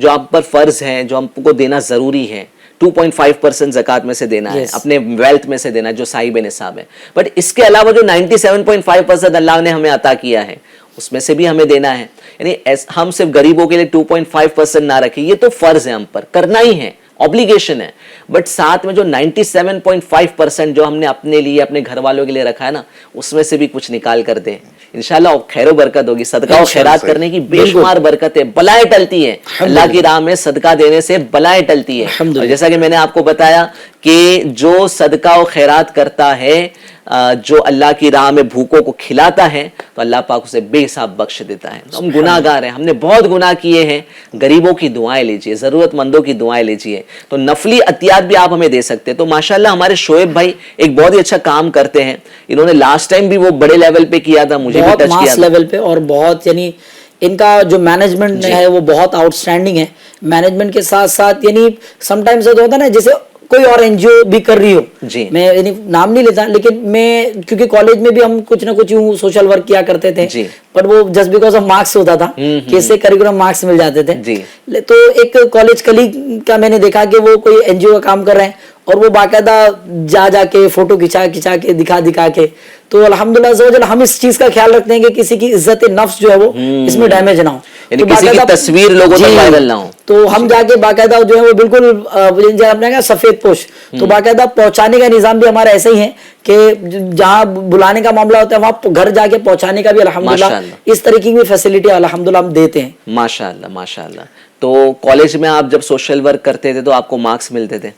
جو آپ پر فرض ہیں, جو ہم کو دینا ضروری ہے, 2.5% زکوٰۃ میں سے دینا ہے, اپنے ویلتھ میں سے دینا ہے جو صاحب نصاب ہے. بٹ اس کے علاوہ جو 97.5% اللہ نے ہمیں عطا کیا ہے اس میں سے بھی ہمیں دینا ہے. یعنی ہم صرف غریبوں کے لیے 2.5% نہ رکھیں, یہ تو فرض ہے, ہم پر کرنا ہی ہے, obligation ہے. بٹ ساتھ میں جو 97.5% جو ہم نے اپنے لیے, اپنے گھر والوں کے لیے رکھا ہے نا, اس میں سے بھی کچھ نکال کر دیں. انشاءاللہ خیر و برکت ہوگی. صدقہ و خیرات کرنے کی بے شمار برکت ہے, بلائیں ٹلتی ہیں. اللہ کی راہ میں صدقہ دینے سے بلائیں ٹلتی ہیں. اور جیسا کہ میں نے آپ کو بتایا کہ جو صدقہ و خیرات کرتا ہے, جو اللہ کی راہ میں بھوکوں کو کھلاتا ہے, تو اللہ پاک اسے بے حساب بخش دیتا ہے. ہم گناہ گار ہیں, ہم نے بہت گناہ کیے ہیں. غریبوں کی دعائیں لیجئے, ضرورت مندوں کی دعائیں لیجئے. تو نفلی عطیات بھی آپ ہمیں دے سکتے ہیں. تو ماشاءاللہ ہمارے شعیب بھائی ایک بہت ہی اچھا کام کرتے ہیں. انہوں نے لاسٹ ٹائم بھی وہ بڑے لیول پہ کیا تھا, مجھے بھی ٹچ کیا ماس لیول پہ, اور بہت یعنی ان کا جو مینجمنٹ ہے وہ بہت آؤٹ اسٹینڈنگ ہے. مینجمنٹ کے ساتھ ساتھ یعنی سم ٹائمز ہوتا ہے نا, جیسے کوئی اور این جی او بھی کر رہی ہو, میں یعنی نام نہیں لیتا, لیکن میں کیونکہ کالج میں بھی ہم کچھ نہ کچھ یوں سوشل ورک کیا کرتے تھے, پر وہ جسٹ بیکاز آف مارکس ہوتا تھا کہ اس سے کریکولم مارکس مل جاتے تھے. تو ایک کالج کلیگ کا میں نے دیکھا کہ وہ کوئی این جی او کا کام کر رہے ہیں, اور وہ باقاعدہ جا کے فوٹو کھچا کے دکھا کے, تو الحمدللہ ہم اس چیز کا خیال رکھتے ہیں کہ کسی کی عزت نفس جو ہے وہ اس میں ڈیمیج نہ ہو, یعنی کسی کی تصویر لوگوں تک وائرل نہ ہو. تو ہم جا کے باقاعدہ جو ہے وہ بالکل اپنے کہا سفید پوش, تو باقاعدہ پہنچانے کا نظام بھی ہمارا ایسا ہی ہے کہ جہاں بلانے کا معاملہ ہوتا ہے وہاں گھر جا کے پہنچانے کا بھی الحمدللہ اس طریقے کی فیسلٹی الحمدللہ ہم دیتے ہیں. ماشاءاللہ. تو کالج میں آپ جب سوشل ورک کرتے تھے تو آپ کو مارکس ملتے تھے,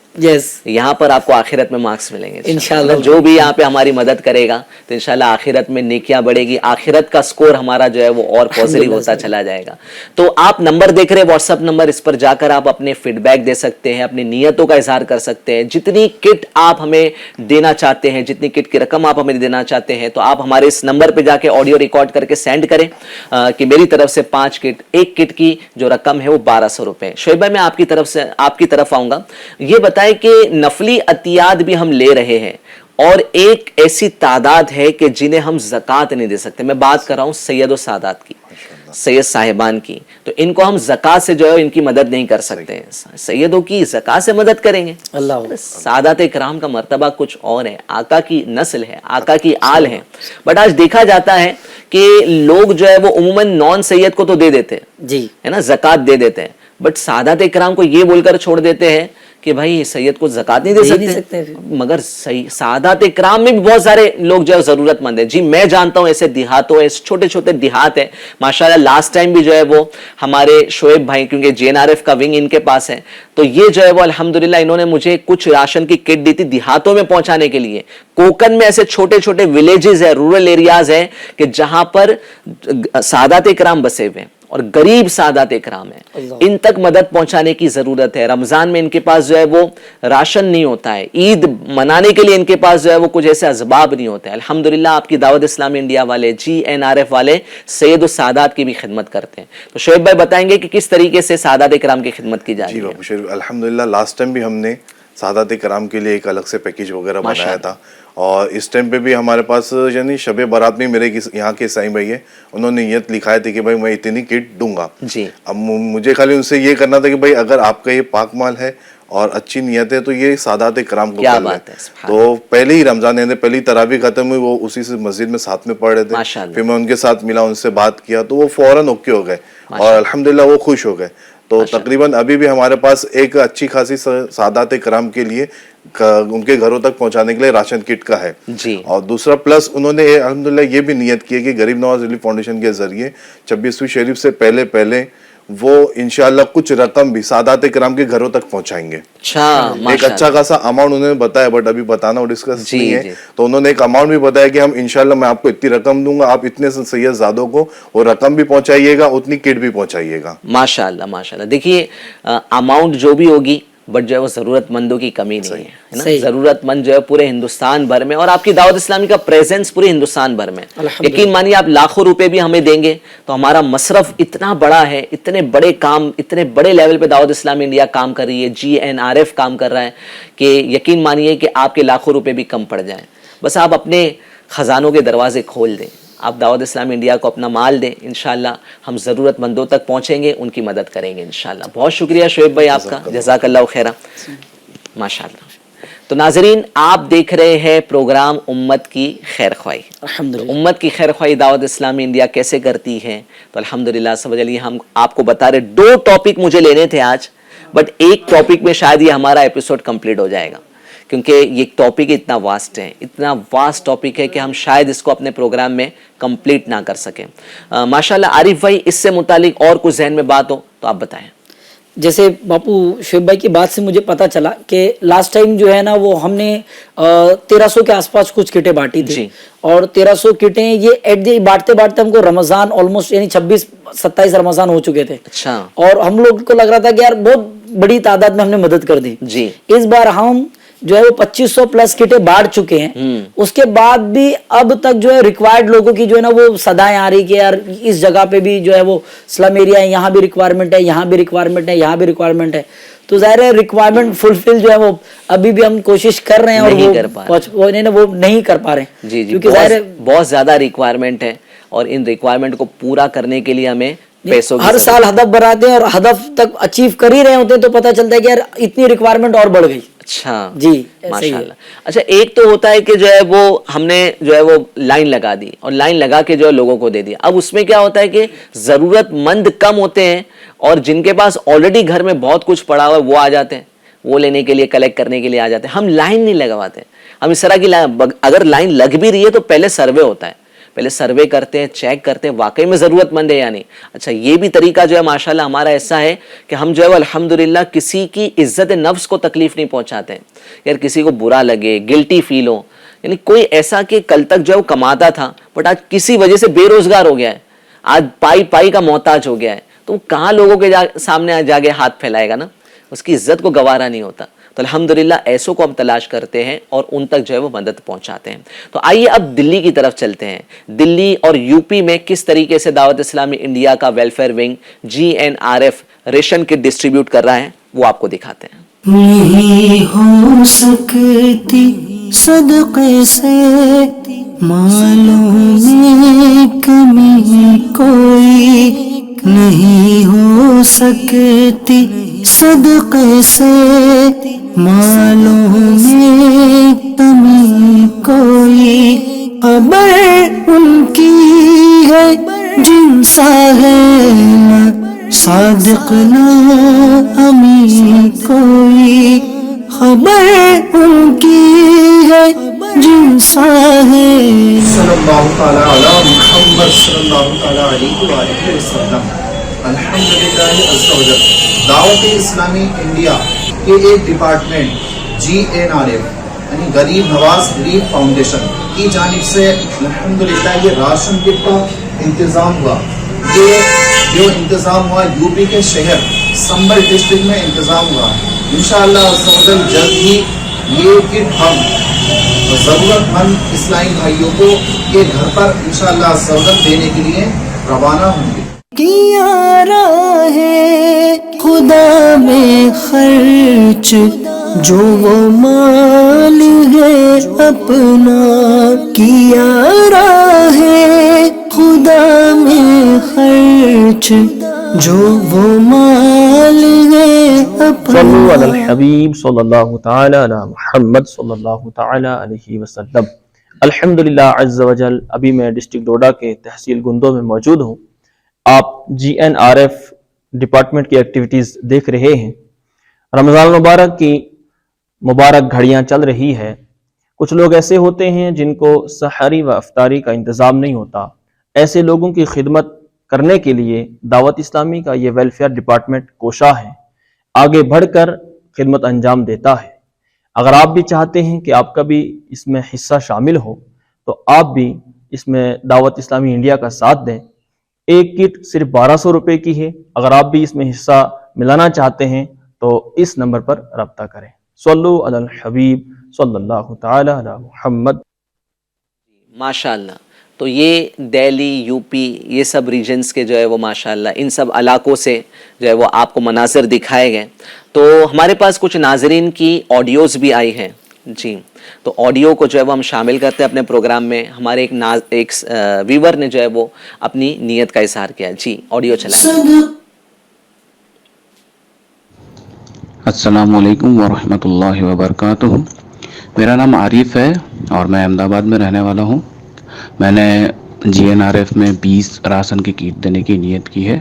یہاں پر آپ کو آخرت میں مارکس ملیں گے انشاءاللہ. جو بھی یہاں پہ ہماری مدد کرے گا تو انشاءاللہ آخرت میں نیکیاں بڑھے گی, آخرت کا سکور ہمارا جو ہے وہ اور پازیٹیو ہوتا چلا جائے گا. تو آپ نمبر دیکھ رہے, واٹس ایپ نمبر, اس پر جا کر آپ اپنے فیڈ بیک دے سکتے ہیں, اپنی نیتوں کا اظہار کر سکتے ہیں. جتنی کٹ آپ ہمیں دینا چاہتے ہیں, جتنی کٹ کی رقم آپ ہمیں دینا چاہتے ہیں, تو آپ ہمارے اس نمبر پہ جا کے آڈیو ریکارڈ کر کے سینڈ کریں کہ میری طرف سے 5 کٹ, ایک کٹ کی جو رقم ہے وہ 1200 روپے. شعیب بھائی میں آپ کی طرف آؤں گا, یہ بتائیں کہ نفلی عطیات بھی ہم لے رہے ہیں اور ایک ایسی تعداد ہے کہ جنہیں ہم زکوٰۃ نہیں دے سکتے. میں بات کر رہا ہوں سید و سادات کی, سید صاحبان کی. تو ان کو ہم زکوٰۃ سے جو ہے ان کی مدد نہیں کر سکتے, سیدوں کی زکوٰۃ سے مدد کریں گے. سادات کرام کا مرتبہ کچھ اور ہے, آقا کی نسل ہے, آقا کی آل ہے. بٹ آج دیکھا جاتا ہے کہ لوگ جو ہے وہ عموماً نان سید کو تو دے دیتے ہے نا, زکوٰۃ دے دیتے ہیں, بٹ سادات کرام کو یہ بول کر چھوڑ دیتے ہیں کہ بھائی سید کو زکوٰۃ نہیں دے سکتے. مگر سادات کرام میں بھی بہت سارے لوگ جو ہے ضرورت مند ہیں. جی میں جانتا ہوں ایسے دیہاتوں, ایسے چھوٹے چھوٹے دیہات ہیں ماشاءاللہ. لاسٹ ٹائم بھی جو ہے وہ ہمارے شعیب بھائی, کیونکہ جے این آر ایف کا ونگ ان کے پاس ہے, تو یہ جو ہے وہ الحمدللہ انہوں نے مجھے کچھ راشن کی کٹ دی تھی دیہاتوں میں پہنچانے کے لیے. کوکن میں ایسے چھوٹے چھوٹے ولیجز ہیں, رورل ایریاز ہیں کہ جہاں پر سادات کرام بسے ہوئے ہیں اور غریب سادات کرام ہیں, ان تک مدد پہنچانے کی ضرورت ہے. رمضان میں ان کے پاس جو ہے وہ راشن نہیں ہوتا ہے, عید منانے کے لیے ان کے پاس جو ہے وہ کچھ ایسے اسباب نہیں ہوتے ہیں. الحمدللہ آپ کی دعوت اسلامی انڈیا والے, جی این آر ایف والے سید و سادات کی بھی خدمت کرتے ہیں. تو شعیب بھائی بتائیں گے کہ کس طریقے سے سادات کرام کی خدمت کی جائے. جی بابو شریف, الحمدللہ لاسٹ ٹائم بھی ہم نے سادات کرام کے لیے ایک الگ سے پیکیج وغیرہ بنایا تھا, اور اس ٹائم پہ بھی ہمارے پاس یعنی شب برات میں میرے یہاں کے عیسائی بھائی ہیں, انہوں نے نیت لکھائی تھی کہ بھائی میں اتنی کٹ دوں گا. اب مجھے خالی ان سے یہ کرنا تھا کہ بھائی اگر آپ کا یہ پاک مال ہے اور اچھی نیت ہے تو یہ سادات کرام کو کر لیں. تو پہلے ہی رمضان یعنی پہلی تراویح ختم ہوئی, وہ اسی سے مسجد میں ساتھ میں پڑھ رہے تھے, پھر میں ان کے ساتھ ملا, ان سے بات کیا تو وہ فوراً اوکے ہو گئے اور الحمدللہ وہ خوش ہو گئے. تو تقریباً ابھی بھی ہمارے پاس ایک اچھی خاصی سادات کرام کے لیے ان کے گھروں تک پہنچانے کے لیے راشن کٹ کا ہے. اور دوسرا پلس انہوں نے الحمدللہ یہ بھی نیت کی ہے کہ غریب نواز ریلیف فاؤنڈیشن کے ذریعے 26ویں شریف سے پہلے وہ انشاءاللہ کچھ رقم بھی سادات کرام کے گھروں تک پہنچائیں گے. ایک اچھا خاصا اماؤنٹ انہوں نے بتایا, بٹ ابھی بتانا اور ڈسکس نہیں ہے. تو انہوں نے ایک اماؤنٹ بھی بتایا کہ ہم انشاءاللہ میں آپ کو اتنی رقم دوں گا, آپ اتنے سید زادوں کو وہ رقم بھی پہنچائیے گا, اتنی کٹ بھی پہنچائیے گا. ماشاءاللہ. دیکھیے اماؤنٹ جو بھی ہوگی بٹ جو ہے وہ ضرورت مندوں کی کمی نہیں ہے, ضرورت مند جو ہے پورے ہندوستان بھر میں, اور آپ کی دعوت اسلامی کا پریزنس پورے ہندوستان بھر میں. یقین مانیے آپ لاکھوں روپے بھی ہمیں دیں گے تو ہمارا مصرف اتنا بڑا ہے, اتنے بڑے کام, اتنے بڑے لیول پہ دعوت اسلامی انڈیا کام کر رہی ہے, جی این آر ایف کام کر رہا ہے, کہ یقین مانیے کہ آپ کے لاکھوں روپے بھی کم پڑ جائیں. بس آپ اپنے خزانوں کے دروازے کھول دیں, آپ دعوت اسلامی انڈیا کو اپنا مال دیں، انشاءاللہ ہم ضرورت مندوں تک پہنچیں گے، ان کی مدد کریں گے انشاءاللہ. بہت شکریہ شعیب بھائی آپ کا، جزاک اللہ خیرہ. ماشاءاللہ. تو ناظرین، آپ دیکھ رہے ہیں پروگرام امت کی خیر خواہی. الحمدللہ امت کی خیر خواہی دعوت اسلامی انڈیا کیسے کرتی ہے؟ تو الحمدللہ سب جلیے ہم آپ کو بتا رہے. 2 ٹاپک مجھے لینے تھے آج، بٹ ایک ٹاپک میں شاید یہ ہمارا ایپیسوڈ کمپلیٹ ہو جائے گا، کیونکہ یہ ٹاپک اتنا واسٹ ہے، اتنا واسٹ ٹاپک ہے کہ ہم شاید اس کو اپنے پروگرام میں کمپلیٹ نہ کر سکیں. ماشاءاللہ عارف بھائی، اس سے متعلق اور کچھ ذہن میں بات ہو تو آپ بتائیں. جیسے باپو شعیب بھائی کی بات سے مجھے پتا چلا کہ لاسٹ ٹائم جو ہے نا وہ ہم نے 1300 کے آس پاس کچھ کٹیں بانٹی تھی، اور 1300 کٹیں یہ بانٹتے بانٹتے ہم کو رمضان آلموسٹ یعنی 26-27 رمضان ہو چکے تھے. اچھا. اور ہم لوگ کو لگ رہا تھا کہ یار بہت بڑی تعداد میں ہم نے مدد کر دی. جی. اس بار ہم جو ہے وہ 2500 پلس کٹیں بانٹ چکے ہیں. اس کے بعد بھی اب تک جو ہے ریکوائرڈ لوگوں کی جو ہے نا وہ صدائیں آ رہی کہ یار اس جگہ پہ بھی جو ہے وہ سلم ایریا ہے، یہاں بھی ریکوائرمنٹ ہے، یہاں بھی ریکوائرمنٹ ہے، یہاں بھی ریکوائرمنٹ ہے. تو ظاہر ہے ریکوائرمنٹ فلفل جو ہے وہ ابھی بھی ہم کوشش کر رہے ہیں اور وہ نہیں کر پا رہے ہیں. جی کیونکہ ظاہر ہے بہت زیادہ ریکوائرمنٹ ہے، اور ان ریکوائرمنٹ کو پورا کرنے کے لیے ہمیں پیسوں ہر سال ہدف بناتے ہیں اور ہدف تک اچیو کر ہی رہے ہوتے ہیں تو پتہ چلتا ہے کہ یار اتنی ریکوائرمنٹ اور بڑھ گئی. اچھا جی ماشاءاللہ. اچھا ایک تو ہوتا ہے کہ جو ہے وہ ہم نے جو ہے وہ لائن لگا دی اور لائن لگا کے جو ہے لوگوں کو دے دیا. اب اس میں کیا ہوتا ہے کہ ضرورت مند کم ہوتے ہیں، اور جن کے پاس آلریڈی گھر میں بہت کچھ پڑا ہوا ہے وہ آ جاتے ہیں، وہ لینے کے لیے کلیکٹ کرنے کے لیے آ جاتے ہیں. ہم لائن نہیں لگواتے. ہم اس طرح کی اگر لائن لگ بھی رہی ہے تو پہلے سروے ہوتا ہے، پہلے سروے کرتے ہیں، چیک کرتے ہیں واقعی میں ضرورت مند ہے یا نہیں. اچھا یہ بھی طریقہ جو ہے ماشاءاللہ ہمارا ایسا ہے کہ ہم جو ہے وہ الحمدللہ کسی کی عزت نفس کو تکلیف نہیں پہنچاتے ہیں. یار کسی کو برا لگے، گلٹی فیل ہو، یعنی کوئی ایسا کہ کل تک جو ہے وہ کماتا تھا بٹ آج کسی وجہ سے بے روزگار ہو گیا ہے، آج پائی کا محتاج ہو گیا ہے، تو کہاں لوگوں کے سامنے جا کے ہاتھ پھیلائے گا نا، اس کی عزت کو گوارا نہیں ہوتا. تو الحمدللہ ایسوں کو ہم تلاش کرتے ہیں اور ان تک جو ہے وہ مدد پہنچاتے ہیں. تو آئیے اب دلی کی طرف چلتے ہیں. دلی اور یوپی میں کس طریقے سے دعوت اسلامی انڈیا کا ویلفیئر ونگ GNRF ریشن کٹ ڈسٹریبیوٹ کر رہا ہے وہ آپ کو دکھاتے ہیں. نہیں ہو سکتی صدقے سے مالوں میں کمی کوئی، نہیں ہو سکتی صدقے سے مالوں میں کمی کوئی، خبر ان کی ہے جن سا ہے نہ صادق نہ امین کوئی، خبر ان کی ہے جن سا ہے. صلی اللہ تعالیٰ علی محمد صلی اللہ تعالیٰ علیہ وآلہ وسلم. الحمدللہ عز و جل دعوت اسلامی انڈیا کے ایک ڈپارٹمنٹ GNRF یعنی غریب نواز ریلیف فاؤنڈیشن کی جانب سے الحمدللہ یہ راشن کٹ کا انتظام ہوا. یہ جو انتظام ہوا یوپی کے شہر سنبھل ڈسٹرکٹ میں انتظام ہوا. انشاءاللہ عز و جل جلد ہی یہ کٹ ہم ضرورت مند اسلامی بھائیوں کو یہ گھر پر انشاءاللہ عز و جل دینے کے لیے روانہ ہوں گے. کیا راہ خدا میں خرچ جو وہ مال ہے اپنا، کیا راہ خدا میں خرچ جو وہ مال ہے اپنا. صلو علی الحبیب صلی اللہ تعالی علی محمد صلی اللہ تعالی علیہ وسلم. الحمدللہ عز و جل ابھی میں ڈسٹرکٹ ڈوڈا کے تحصیل گندو میں موجود ہوں. آپ GNRF ڈپارٹمنٹ کی ایکٹیویٹیز دیکھ رہے ہیں. رمضان المبارک کی مبارک گھڑیاں چل رہی ہے. کچھ لوگ ایسے ہوتے ہیں جن کو سحری و افطاری کا انتظام نہیں ہوتا. ایسے لوگوں کی خدمت کرنے کے لیے دعوت اسلامی کا یہ ویلفیئر ڈپارٹمنٹ کوشاں ہے، آگے بڑھ کر خدمت انجام دیتا ہے. اگر آپ بھی چاہتے ہیں کہ آپ کا بھی اس میں حصہ شامل ہو تو آپ بھی اس میں دعوت اسلامی انڈیا کا ساتھ دیں. ایک کٹ صرف 1200 روپے کی ہے. اگر آپ بھی اس میں حصہ ملانا چاہتے ہیں تو اس نمبر پر رابطہ کریں. صلو علی الحبیب صلی اللہ تعالی علی محمد. ماشاءاللہ. تو یہ دہلی، یوپی، یہ سب ریجنز کے جو ہے وہ ماشاءاللہ ان سب علاقوں سے جو ہے وہ آپ کو مناظر دکھائے گئے. تو ہمارے پاس کچھ ناظرین کی آڈیوز بھی آئی ہیں جی تو آڈیو کو جو ہے وہ ہم شامل کرتے ہیں اپنے پروگرام میں. ہمارے ایک ویور نے جو ہے وہ اپنی نیت کا اظہار کیا. جی آڈیو چلائیں. السلام علیکم ورحمۃ اللہ وبرکاتہ. میرا نام عارف ہے اور میں احمد آباد میں رہنے والا ہوں. میں نے GNRF میں 20 راشن کی کیٹ دینے کی نیت کی ہے.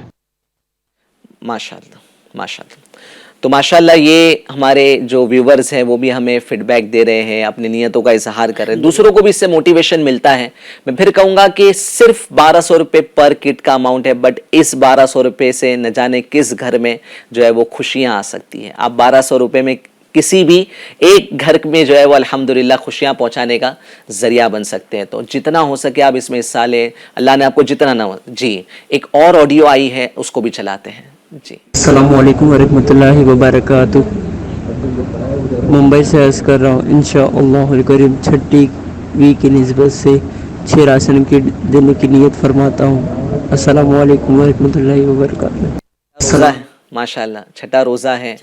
ماشاء اللہ ماشاء اللہ. تو ماشاءاللہ یہ ہمارے جو ویورز ہیں وہ بھی ہمیں فیڈ بیک دے رہے ہیں, اپنی نیتوں کا اظہار کر رہے ہیں, دوسروں کو بھی اس سے موٹیویشن ملتا ہے. میں پھر کہوں گا کہ صرف 1200 روپے پر کٹ کا اماؤنٹ ہے, بٹ اس 1200 روپے سے نہ جانے کس گھر میں جو ہے وہ خوشیاں آ سکتی ہیں. آپ 1200 روپے میں کسی بھی ایک گھر میں جو ہے وہ الحمدللہ خوشیاں پہنچانے کا ذریعہ بن سکتے ہیں. تو جتنا ہو سکے آپ اس میں حصہ لیں, اللہ نے آپ کو جتنا نہ ہو. جی ایک اور آڈیو آئی ہے, اس کو بھی چلاتے ہیں. جی السلام علیکم ورحمۃ اللہ وبرکاتہ. ممبئی سے عرض کر رہا ہوں, انشاءاللہ الکریم چھٹی کی نسبت سے 6 راشن کٹ دینے کی نیت فرماتا ہوں. السلام علیکم ورحمۃ اللہ وبرکاتہ. ماشاء اللہ چھٹا روزہ ہے,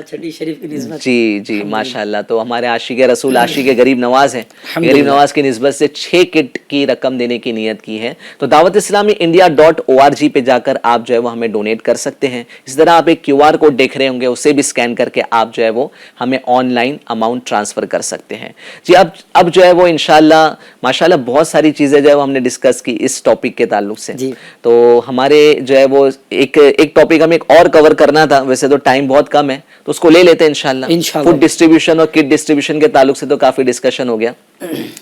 چھٹی شریف کی نسبت. جی جی ماشاء اللہ. تو ہمارے عاشق رسول, عاشق غریب نواز ہیں, غریب نواز کی نسبت سے 6 کٹ کی رقم دینے کی نیت کی ہے. تو دعوت اسلامی India.org پہ جا کر آپ جو ہے وہ ہمیں ڈونیٹ کر سکتے ہیں. اس طرح آپ ایک QR کوڈ دیکھ رہے ہوں گے, اسے بھی اسکین کر کے آپ جو ہے وہ ہمیں آن لائن اماؤنٹ ٹرانسفر کر سکتے ہیں. جی اب جو ہے وہ انشاءاللہ ماشاءاللہ بہت ساری چیزیں جو ہے وہ ہم نے ڈسکس کی اس ٹاپک کے تعلق سے. تو ہمارے جو ہے وہ ایک ٹاپک ہمیں ایک اور کرنا تھا, ویسے تو ٹائم بہت کم ہے تو اس کو لے لیتے ہیں انشاءاللہ. فوڈ ڈسٹریبیوشن اور کٹ ڈسٹریبیوشن کے تعلق سے تو کافی ڈسکشن ہو گیا.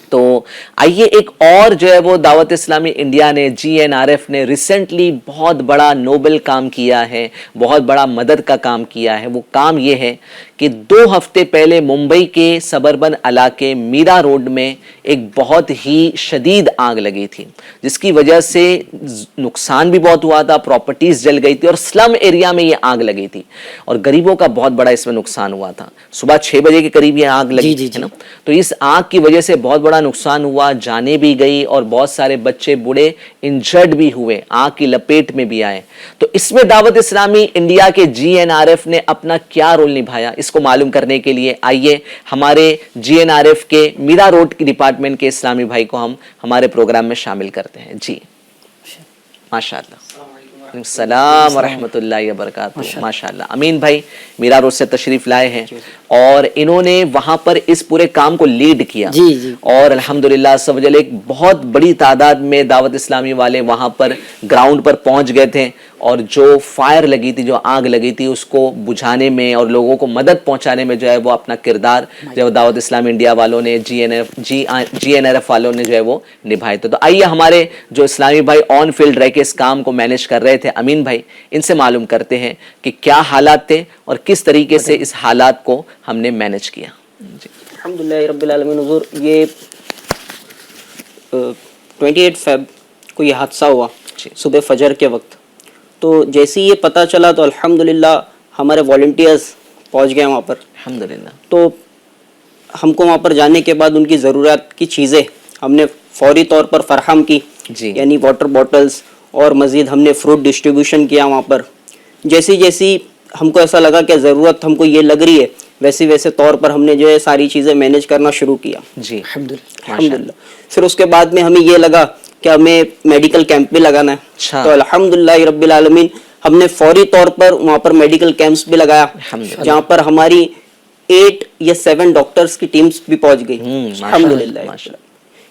تو آئیے ایک اور جو ہے وہ دعوت اسلامی انڈیا نے GNRF نے ریسنٹلی بہت بڑا نوبل کام کیا ہے, بہت بڑا مدد کا کام کیا ہے. وہ کام یہ ہے کہ 2 ہفتے پہلے ممبئی کے سبربن علاقے میرا روڈ میں ایک بہت ہی شدید آگ لگی تھی, جس کی وجہ سے نقصان بھی بہت ہوا تھا, پراپرٹیز جل گئی تھی اور سلم ایریا میں یہ آگ لگی تھی اور غریبوں کا بہت بڑا اس میں نقصان ہوا تھا. صبح 6 بجے کے قریب یہ آگ لگی ہے نا. تو اس آگ کی وجہ سے بہت بڑا نقصان ہوا, جانیں بھی گئی اور بہت سارے بچے بوڑھے انجرڈ بھی ہوئے, آگ کی لپیٹ میں بھی آئے. تو اس میں دعوت اسلامی انڈیا کے GNRF نے اپنا کیا رول نبھایا, اس کو معلوم کرنے کے لیے آئیے ہمارے GNRF کے میرا روڈ کی ڈپارٹمنٹ کے اسلامی بھائی کو ہم ہمارے پروگرام میں شامل کرتے ہیں. جی ماشاءاللہ. السلام ورحمۃ اللہ وبرکاتہ. ماشاءاللہ امین بھائی میرا روڈ سے تشریف لائے ہیں اور انہوں نے وہاں پر اس پورے کام کو لیڈ کیا. اور الحمدللہ سب جل ایک بہت بڑی تعداد میں دعوت اسلامی والے وہاں پر گراؤنڈ پر پہنچ گئے تھے اور جو فائر لگی تھی, جو آگ لگی تھی, اس کو بجھانے میں اور لوگوں کو مدد پہنچانے میں جو ہے وہ اپنا کردار جو دعوت اسلامی انڈیا والوں نے GNRF والوں نے جو ہے وہ نبھائے تھے. تو آئیے ہمارے جو اسلامی بھائی آن فیلڈ رہ کے اس کام کو مینیج کر رہے تھے امین بھائی, ان سے معلوم کرتے ہیں کہ کیا حالات تھے اور کس طریقے سے اس حالات کو ہم نے مینیج کیا. الحمدللہ رب العالمین. حضور یہ 28 فیب کو یہ حادثہ ہوا صبح فجر کے وقت. تو جیسے یہ پتہ چلا تو الحمدللہ ہمارے والنٹیئرز پہنچ گئے وہاں پر الحمدللہ. تو ہم کو وہاں پر جانے کے بعد ان کی ضرورت کی چیزیں ہم نے فوری طور پر فراہم کی, یعنی واٹر بوٹلز اور مزید ہم نے فروٹ ڈسٹریبیوشن کیا وہاں پر. جیسی ہم کو ایسا لگا کہ ضرورت ہم کو یہ لگ رہی ہے ویسے طور پر ہم نے جو ہے ساری چیزیں مینیج کرنا شروع کیا. جی الحمدللہ. پھر اس کے بعد میں ہمیں یہ لگا کہ ہمیں میڈیکل کیمپ بھی لگانا ہے. تو الحمدللہ رب العالمین ہم نے فوری طور پر وہاں پر میڈیکل کیمپس بھی لگایا, جہاں پر ہماری 8 یا 7 ڈاکٹرز کی ٹیمز بھی پہنچ گئی. الحمدللہ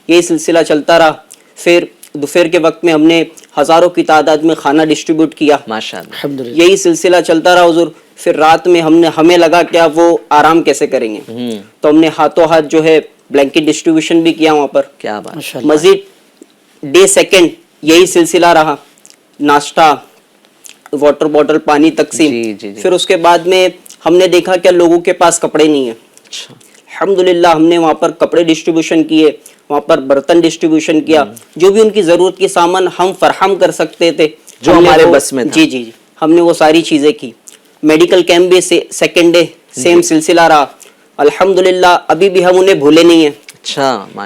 یہی سلسلہ چلتا رہا. پھر دوپہر کے وقت میں ہم نے ہزاروں کی تعداد میں کھانا ڈسٹریبیوٹ کیا. یہی سلسلہ چلتا رہا حضور. پھر رات میں ہمیں لگا کہ اب وہ آرام کیسے کریں گے, تو ہم نے ہاتھوں ہاتھ جو ہے بلینکٹ ڈسٹریبیوشن بھی کیا وہاں پر. کیا بات. مزید ڈے سیکنڈ یہی سلسلہ رہا, ناشتہ, واٹر بوٹل, پانی تقسیم. پھر اس کے بعد میں ہم نے دیکھا کہ لوگوں کے پاس کپڑے نہیں ہیں. الحمدللہ ہم نے وہاں پر کپڑے ڈسٹریبیوشن کیے, وہاں پر برتن ڈسٹریبیوشن کیا, جو بھی ان کی ضرورت کے سامان ہم فراہم کر سکتے تھے جو ہمارے بس میں تھا. جی ہم نے وہ ساری چیزیں کی. میڈیکل کیمپ بھی سیکنڈ ڈے سیم سلسلہ رہا. الحمدللہ ابھی بھی ہم انہیں بھولے نہیں ہیں.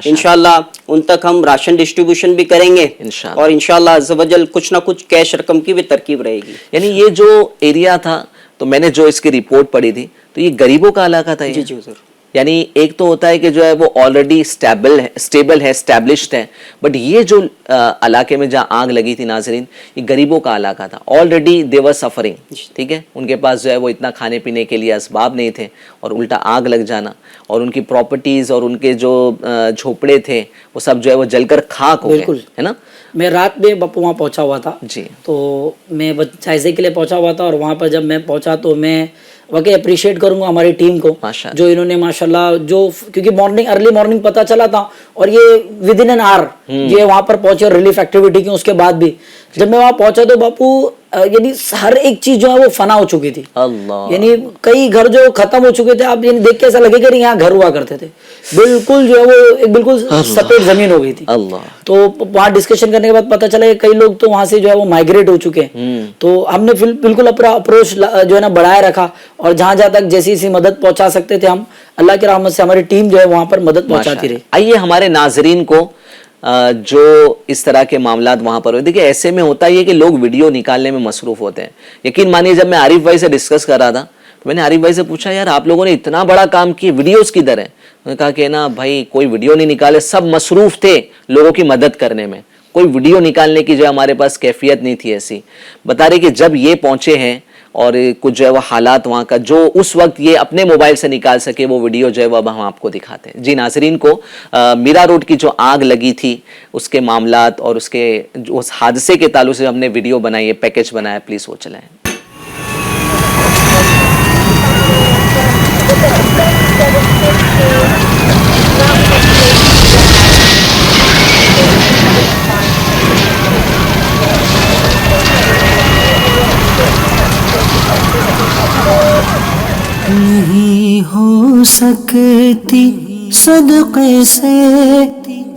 انشاءاللہ ان تک ہم راشن ڈسٹریبیوشن بھی کریں گے اور انشاءاللہ عز و جل کچھ نہ کچھ کیش رقم کی بھی ترکیب رہے گی. یعنی یہ جو ایریا تھا, تو میں نے جو اس کی رپورٹ پڑھی تھی تو یہ غریبوں کا علاقہ تھا. جی حضور. یعنی ایک تو ہوتا ہے کہ جو ہے وہ آلریڈی اسٹیبل ہے اسٹیبلشڈ ہے, بٹ یہ جو علاقے میں جہاں آگ لگی تھی ناظرین, یہ غریبوں کا علاقہ تھا, آلریڈی دے ور سفرنگ, ٹھیک ہے, ان کے پاس جو ہے وہ اتنا کھانے پینے کے لیے اسباب نہیں تھے, اور الٹا آگ لگ جانا, اور ان کی پراپرٹیز اور ان کے جو جھوپڑے تھے وہ سب جو ہے وہ جل کر خاک ہو گئے, ہے نا. میں رات میں باپو وہاں پہنچا ہوا تھا جی, تو میں جائزے کے لیے پہنچا ہوا تھا, اور وہاں پر جب میں پہنچا تو میں واقعی اپریشیٹ کروں گا ہماری ٹیم کو جو انہوں نے ماشاءاللہ جو, کیونکہ ارلی مارننگ پتہ چلا تھا, اور یہ ود ان این آور یہ وہاں پر پہنچے اور ریلیف ایکٹیویٹی کی. اس کے بعد بھی جب میں وہاں پہنچا تو باپو یعنی ہر ایک چیز جو ہے وہ فنا ہو چکی تھی, یعنی کئی گھر جو ختم ہو چکے تھے, آپ یعنی دیکھ کے ایسا لگے کہ یہاں گھر ہوا کرتے تھے, بالکل جو ہے وہ بالکل سفید زمین ہو گئی تھی. تو وہاں ڈسکشن کرنے کے بعد پتہ چلا کہ کئی لوگ تو وہاں سے جو ہے وہ مائگریٹ ہو چکے ہیں. تو ہم نے بالکل اپنا اپروچ جو ہے نا بڑھائے رکھا, اور جہاں تک جیسی مدد پہنچا سکتے تھے ہم, اللہ کی رحمت سے ہماری ٹیم جو ہے وہاں پر مدد پہنچاتی رہی. آئیے ہمارے ناظرین کو جو اس طرح کے معاملات وہاں پر ہوئے, دیکھیں ایسے میں ہوتا ہے کہ لوگ ویڈیو نکالنے میں مصروف ہوتے ہیں. یقین مانیے جب میں عارف بھائی سے ڈسکس کر رہا تھا تو میں نے عارف بھائی سے پوچھا, یار آپ لوگوں نے اتنا بڑا کام کیا, ویڈیوز کدھر ہیں؟ انہوں نے کہا کہ نا بھائی کوئی ویڈیو نہیں نکالے, سب مصروف تھے لوگوں کی مدد کرنے میں, کوئی ویڈیو نکالنے کی جو ہمارے پاس کیفیت نہیں تھی ایسی. بتا رہے کہ جب یہ پہنچے ہیں اور کچھ جو ہے وہ حالات وہاں کا جو اس وقت یہ اپنے موبائل سے نکال سکے, وہ ویڈیو جو ہے وہ ہم آپ کو دکھاتے ہیں. جی ناظرین کو میرا روڈ کی جو آگ لگی تھی اس کے معاملات اور اس کے اس حادثے کے تعلق سے ہم نے ویڈیو بنائی ہے, پیکج بنایا, پلیز وہ چلائیں. نہیں ہو سکتی صدقے سے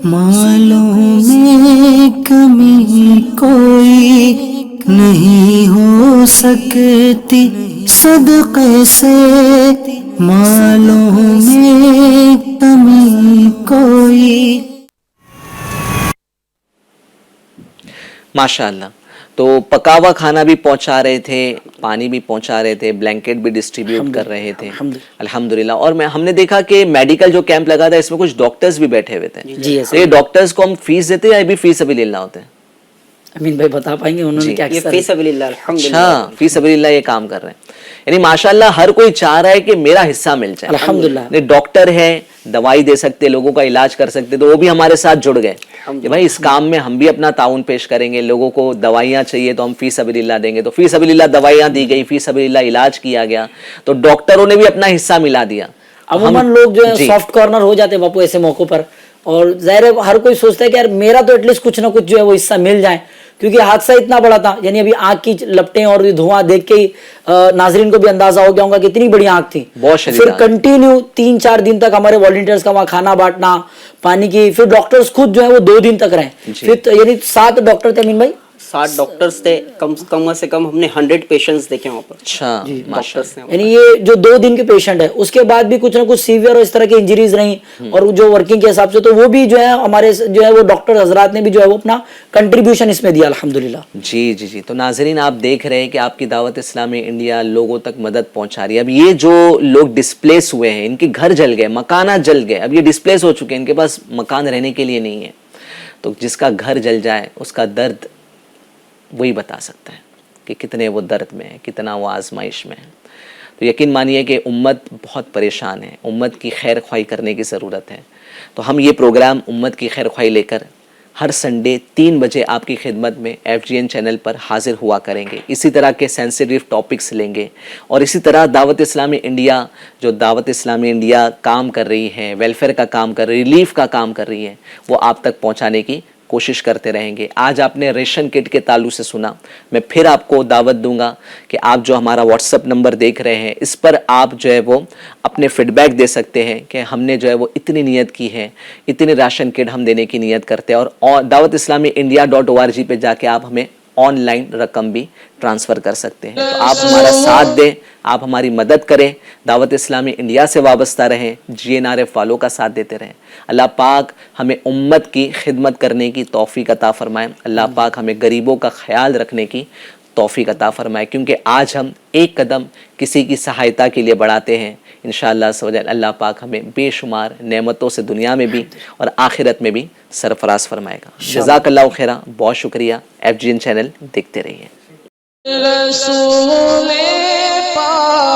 مالوں میں کمی کوئی, نہیں ہو سکتی صدقے سے مالوں میں کمی کوئی. ماشاءاللہ. تو پکا ہوا کھانا بھی پہنچا رہے تھے, پانی بھی پہنچا رہے تھے, بلینکٹ بھی ڈسٹریبیوٹ کر رہے تھے الحمدللہ. اور ہم نے دیکھا کہ میڈیکل جو کیمپ لگا تھا اس میں کچھ ڈاکٹرز بھی بیٹھے ہوئے تھے. یہ ڈاکٹرز کو ہم فیس دیتے یا بھی فی سبیل اللہ ہوتے ہیں؟ امین بھائی بتا پائیں گے انہوں نے کیا کیا؟ فی سبیل اللہ, الحمدللہ. اچھا, فی سبیل اللہ یہ کام کر رہے ہیں. یعنی ماشاءاللہ ہر کوئی چاہ رہا ہے کہ میرا حصہ مل جائے. الحمدللہ ڈاکٹر ہے, دوائی دے سکتے, لوگوں کا علاج کر سکتے, تو وہ بھی ہمارے ساتھ جڑ گئے کہ بھائی اس کام میں ہم بھی اپنا تعاون پیش کریں گے. لوگوں کو دوائیاں چاہیے تو ہم فی سبیل اللہ دیں گے, تو فی سبیل اللہ دوائیاں دی گئی, فی سبیل اللہ علاج کیا گیا, تو ڈاکٹروں نے بھی اپنا حصہ ملا دیا. عموماً لوگ جو ہے سافٹ کارنر ہو جاتے ہیں باپو ایسے موقعوں پر, اور ظاہر ہے ہر کوئی سوچتا ہے کہ یار میرا تو ایٹ لیسٹ کچھ نہ کچھ جو ہے وہ حصہ مل جائے, کیونکہ حادثہ اتنا بڑا تھا. یعنی ابھی آگ کی لپٹیں اور دھواں دیکھ کے ہی ناظرین کو بھی اندازہ ہو گیا ہوگا کہ اتنی بڑی آگ تھی. پھر کنٹینیو 3-4 دن تک ہمارے والنٹیئرز کا وہاں کھانا بانٹنا, پانی کی, پھر ڈاکٹرز خود جو ہے وہ 2 دن تک رہے. پھر یعنی 7 ڈاکٹر تھے امین بھائی, 60 ڈاکٹرز تھے, کم سے کم ہم نے 100 پیشنٹس دیکھے وہاں پر. اچھا, یعنی یہ جو 2 دن کے پیشنٹ ہے, اس کے بعد بھی کچھ نہ کچھ سیویئر اور اس طرح کی انجریز رہیں, اور جو ورکنگ کے حساب سے تو وہ بھی جو ہے ہمارے جو ہے وہ ڈاکٹر حضرات نے بھی جو ہے وہ اپنا کنٹریبیوشن اس میں دیا الحمدللہ. جی جی جی. تو ناظرین آپ دیکھ رہے ہیں کہ آپ کی دعوت اسلامی انڈیا لوگوں تک مدد پہنچا رہی ہے. اب یہ جو لوگ ڈسپلیس ہوئے ہیں, ان کے گھر جل گئے, مکانات جل گئے, اب یہ ڈسپلیس ہو چکے ہیں, ان کے پاس مکان رہنے کے لیے نہیں ہے, تو جس کا گھر جل جائے اس کا درد وہی بتا سکتا ہے کہ کتنے وہ درد میں ہے, کتنا وہ آزمائش میں ہے. تو یقین مانیے کہ امت بہت پریشان ہے, امت کی خیر خواہی کرنے کی ضرورت ہے. تو ہم یہ پروگرام امت کی خیر خواہی لے کر ہر سنڈے 3 بجے آپ کی خدمت میں FGN چینل پر حاضر ہوا کریں گے. اسی طرح کے سینسیٹیو ٹاپکس لیں گے, اور اسی طرح دعوت اسلامی انڈیا جو دعوت اسلامی انڈیا کام کر رہی ہے, ویلفیئر کا کام کر رہی ہے, ریلیف کا کام کر رہی ہے, وہ آپ تک پہنچانے کی کوشش کرتے رہیں گے. آج آپ نے ریشن کٹ کے تعلق سے سنا, میں پھر آپ کو دعوت دوں گا کہ آپ جو ہمارا واٹس ایپ نمبر دیکھ رہے ہیں اس پر آپ جو ہے وہ اپنے فیڈ بیک دے سکتے ہیں کہ ہم نے جو ہے وہ اتنی نیت کی ہے, اتنے راشن کٹ ہم دینے کی نیت کرتے ہیں, اور دعوت اسلامی india.org پہ جا کے آپ ہمیں آن لائن رقم بھی ٹرانسفر کر سکتے ہیں. تو آپ ہمارا ساتھ دیں, آپ ہماری مدد کریں, دعوت اسلامی انڈیا سے وابستہ رہیں, GNRF والوں کا ساتھ دیتے رہیں. اللہ پاک ہمیں امت کی خدمت کرنے کی توفیق عطا فرمائے. اللہ پاک ہمیں غریبوں کا خیال رکھنے کی توفیق عطا فرمائے, کیونکہ آج ہم ایک قدم کسی کی سہایتا کے لیے بڑھاتے ہیں, انشاءاللہ سوجل اللہ پاک ہمیں بے شمار نعمتوں سے دنیا میں بھی اور آخرت میں بھی سرفراز فرمائے گا. جزاک اللہ خیرہ, بہت شکریہ. FGN چینل دیکھتے رہیے. رسول پاک